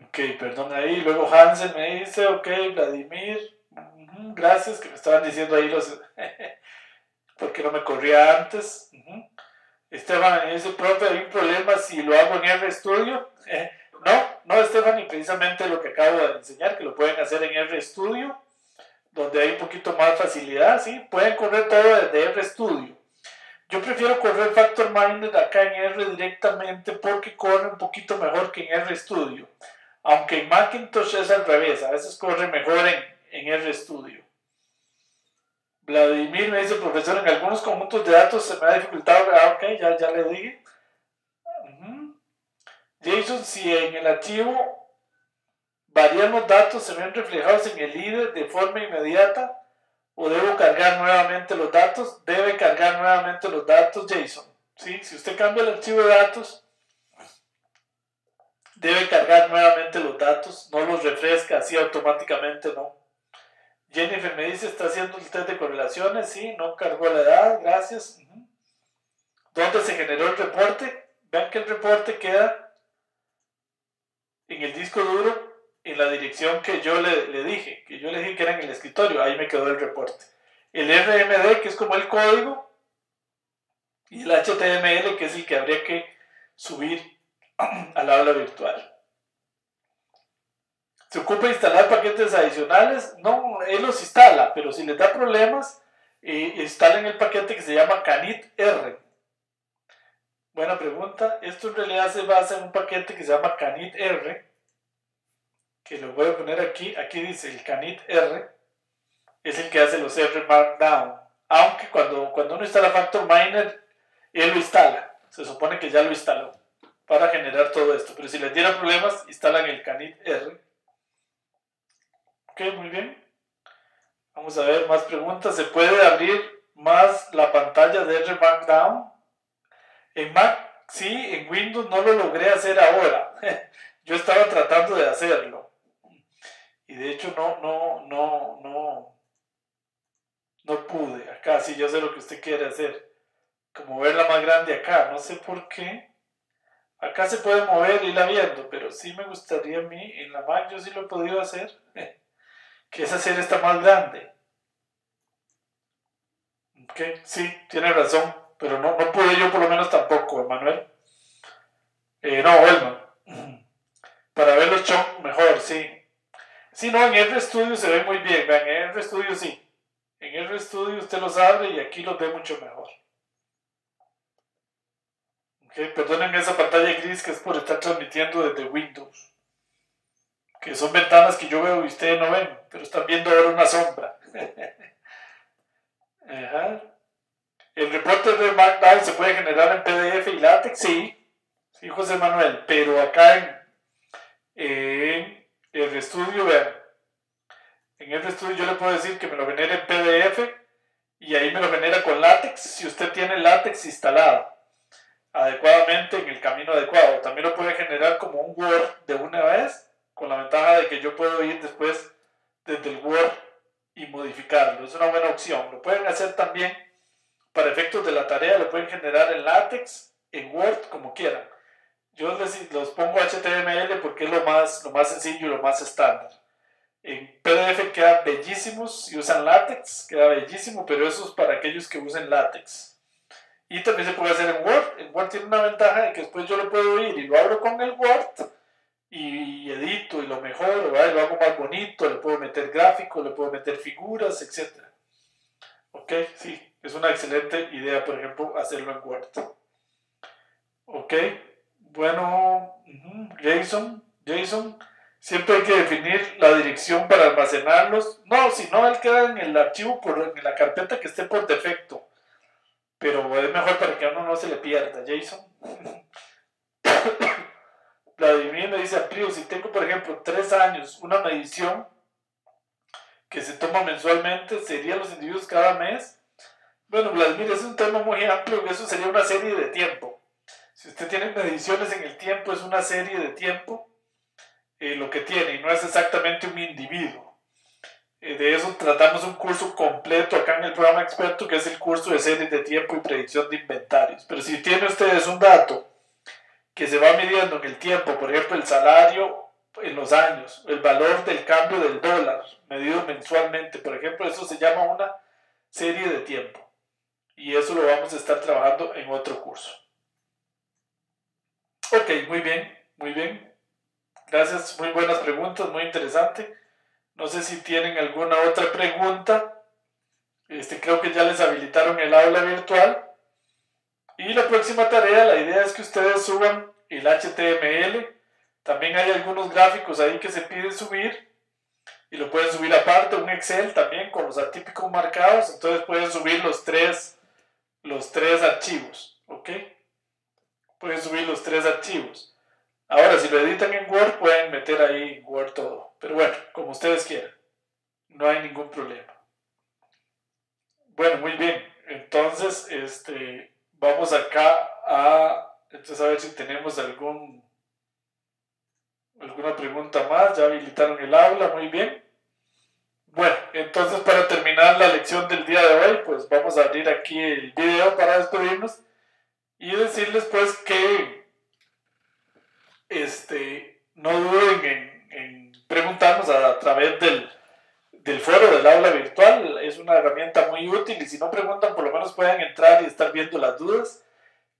Ok, perdón ahí. Luego Hansen me dice, ok, Vladimir, gracias, que me estaban diciendo ahí los. ¿Por qué no me corría antes? Esteban me dice, profe, ¿hay un problema si lo hago en RStudio? No, Esteban, y precisamente lo que acabo de enseñar, que lo pueden hacer en RStudio, donde hay un poquito más facilidad, ¿sí? Pueden correr todo desde RStudio. Yo prefiero correr FactorMinder acá en R directamente porque corre un poquito mejor que en RStudio. Aunque en Macintosh es al revés, a veces corre mejor en RStudio. Vladimir me dice, profesor, en algunos conjuntos de datos se me ha dificultado. Ok, ya le dije. Jason, si en el archivo varían los datos, se ven reflejados en el IDE de forma inmediata, o debo cargar nuevamente los datos. Debe cargar nuevamente los datos, Jason. ¿Sí? Si usted cambia el archivo de datos, debe cargar nuevamente los datos, no los refresca así automáticamente, no. Jennifer me dice, ¿está haciendo el test de correlaciones? Sí, no cargó la edad, gracias. ¿Dónde se generó el reporte? Vean que el reporte queda en el disco duro, en la dirección que yo le dije, que era en el escritorio. Ahí me quedó el reporte. El RMD, que es como el código, y el HTML, que es el que habría que subir al aula virtual. ¿Se ocupa instalar paquetes adicionales? No, él los instala, pero si les da problemas, instalen el paquete que se llama canit-r. Buena pregunta. Esto en realidad se basa en un paquete que se llama canit-r, que lo voy a poner aquí. Aquí dice el canit-r, es el que hace los R Markdown. Aunque cuando uno instala Factor Miner, él lo instala. Se supone que ya lo instaló para generar todo esto. Pero si les diera problemas, instalan el canit-r. Ok, muy bien. Vamos a ver más preguntas. ¿Se puede abrir más la pantalla de R Markdown? En Mac sí, en Windows no lo logré hacer ahora. Yo estaba tratando de hacerlo. Y de hecho no pude. Acá sí, yo sé lo que usted quiere hacer. Como verla más grande acá. No sé por qué. Acá se puede mover y irla viendo, pero sí me gustaría a mí, en la Mac yo sí lo he podido hacer, que es hacer esta más grande. Ok, sí, tiene razón, pero no pude yo por lo menos tampoco, Manuel. No, Elman. Para ver los chunks mejor, sí. Sí, no, en RStudio se ve muy bien, vean, en RStudio sí. En RStudio usted los abre y aquí los ve mucho mejor. Okay, perdonen esa pantalla gris que es por estar transmitiendo desde Windows. Que son ventanas que yo veo y ustedes no ven, pero están viendo ahora una sombra. Ajá. El reporte de Markdown se puede generar en PDF y LaTeX, sí. Sí, José Manuel, pero acá en RStudio, vean. En RStudio yo le puedo decir que me lo genere en PDF y ahí me lo genera con LaTeX si usted tiene LaTeX instalado adecuadamente en el camino adecuado. También lo puede generar como un Word de una vez, con la ventaja de que yo puedo ir después desde el Word y modificarlo. Es una buena opción. Lo pueden hacer también para efectos de la tarea, lo pueden generar en LaTeX, en Word, como quieran. Yo los pongo HTML porque es lo más sencillo y lo más estándar. En PDF quedan bellísimos, si usan LaTeX, queda bellísimo, pero eso es para aquellos que usen LaTeX. Y también se puede hacer en Word. En Word tiene una ventaja de que después yo lo puedo ir y lo abro con el Word y edito y lo mejoro, ¿verdad? Y lo hago más bonito, le puedo meter gráficos, le puedo meter figuras, etc. Ok, sí, es una excelente idea, por ejemplo, hacerlo en Word. Ok, bueno, Jason, siempre hay que definir la dirección para almacenarlos. No, si no, él queda en el archivo, en la carpeta que esté por defecto. Pero es mejor para que a uno no se le pierda, Jason. Vladimir me dice, Amplio, si tengo, por ejemplo, 3 años, una medición que se toma mensualmente, ¿serían los individuos cada mes? Bueno, Vladimir, es un tema muy amplio, que eso sería una serie de tiempo. Si usted tiene mediciones en el tiempo, es una serie de tiempo lo que tiene, y no es exactamente un individuo. De eso tratamos un curso completo acá en el programa experto, que es el curso de series de tiempo y predicción de inventarios. Pero si tiene ustedes un dato que se va midiendo en el tiempo, por ejemplo el salario en los años, el valor del cambio del dólar medido mensualmente, por ejemplo, eso se llama una serie de tiempo. Y eso lo vamos a estar trabajando en otro curso. Ok, muy bien, muy bien. Gracias, muy buenas preguntas, muy interesante. No sé si tienen alguna otra pregunta. Creo que ya les habilitaron el aula virtual. Y la próxima tarea, la idea es que ustedes suban el HTML. También hay algunos gráficos ahí que se piden subir. Y lo pueden subir aparte, un Excel también con los atípicos marcados. Entonces pueden subir los tres archivos. ¿Ok? Pueden subir los 3 archivos. Ahora, si lo editan en Word, pueden meter ahí en Word todo. Pero bueno, como ustedes quieran. No hay ningún problema. Bueno, muy bien. Entonces, vamos acá entonces a ver si tenemos alguna pregunta más. Ya habilitaron el aula, muy bien. Bueno, entonces para terminar la lección del día de hoy, pues vamos a abrir aquí el video para despedirnos y decirles pues que no duden en preguntarnos a través del foro del aula virtual. Es una herramienta muy útil y si no preguntan por lo menos pueden entrar y estar viendo las dudas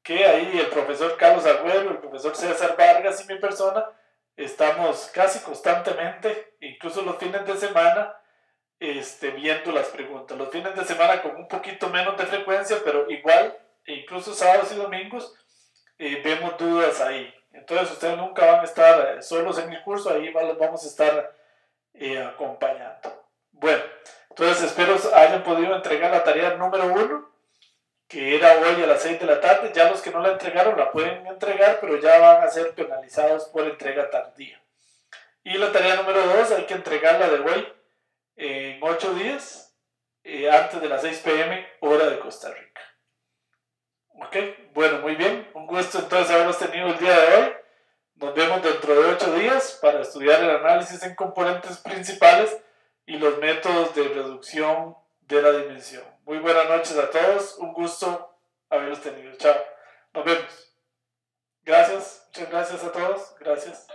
que ahí el profesor Carlos Agüero, el profesor César Vargas y mi persona estamos casi constantemente, incluso los fines de semana, viendo las preguntas. Los fines de semana con un poquito menos de frecuencia, pero igual, incluso sábados y domingos, vemos dudas ahí. Entonces ustedes nunca van a estar solos en el curso, ahí los vamos a estar acompañando. Bueno, entonces espero hayan podido entregar la tarea número 1, que era hoy a las 6 de la tarde. Ya los que no la entregaron la pueden entregar, pero ya van a ser penalizados por entrega tardía. Y la tarea número 2 hay que entregarla de hoy en 8 días, antes de las 6 p.m. hora de Costa Rica. Ok, bueno, muy bien. Un gusto entonces haberlos tenido el día de hoy. Nos vemos dentro de 8 días para estudiar el análisis en componentes principales y los métodos de reducción de la dimensión. Muy buenas noches a todos. Un gusto haberlos tenido. Chao. Nos vemos. Gracias. Muchas gracias a todos. Gracias.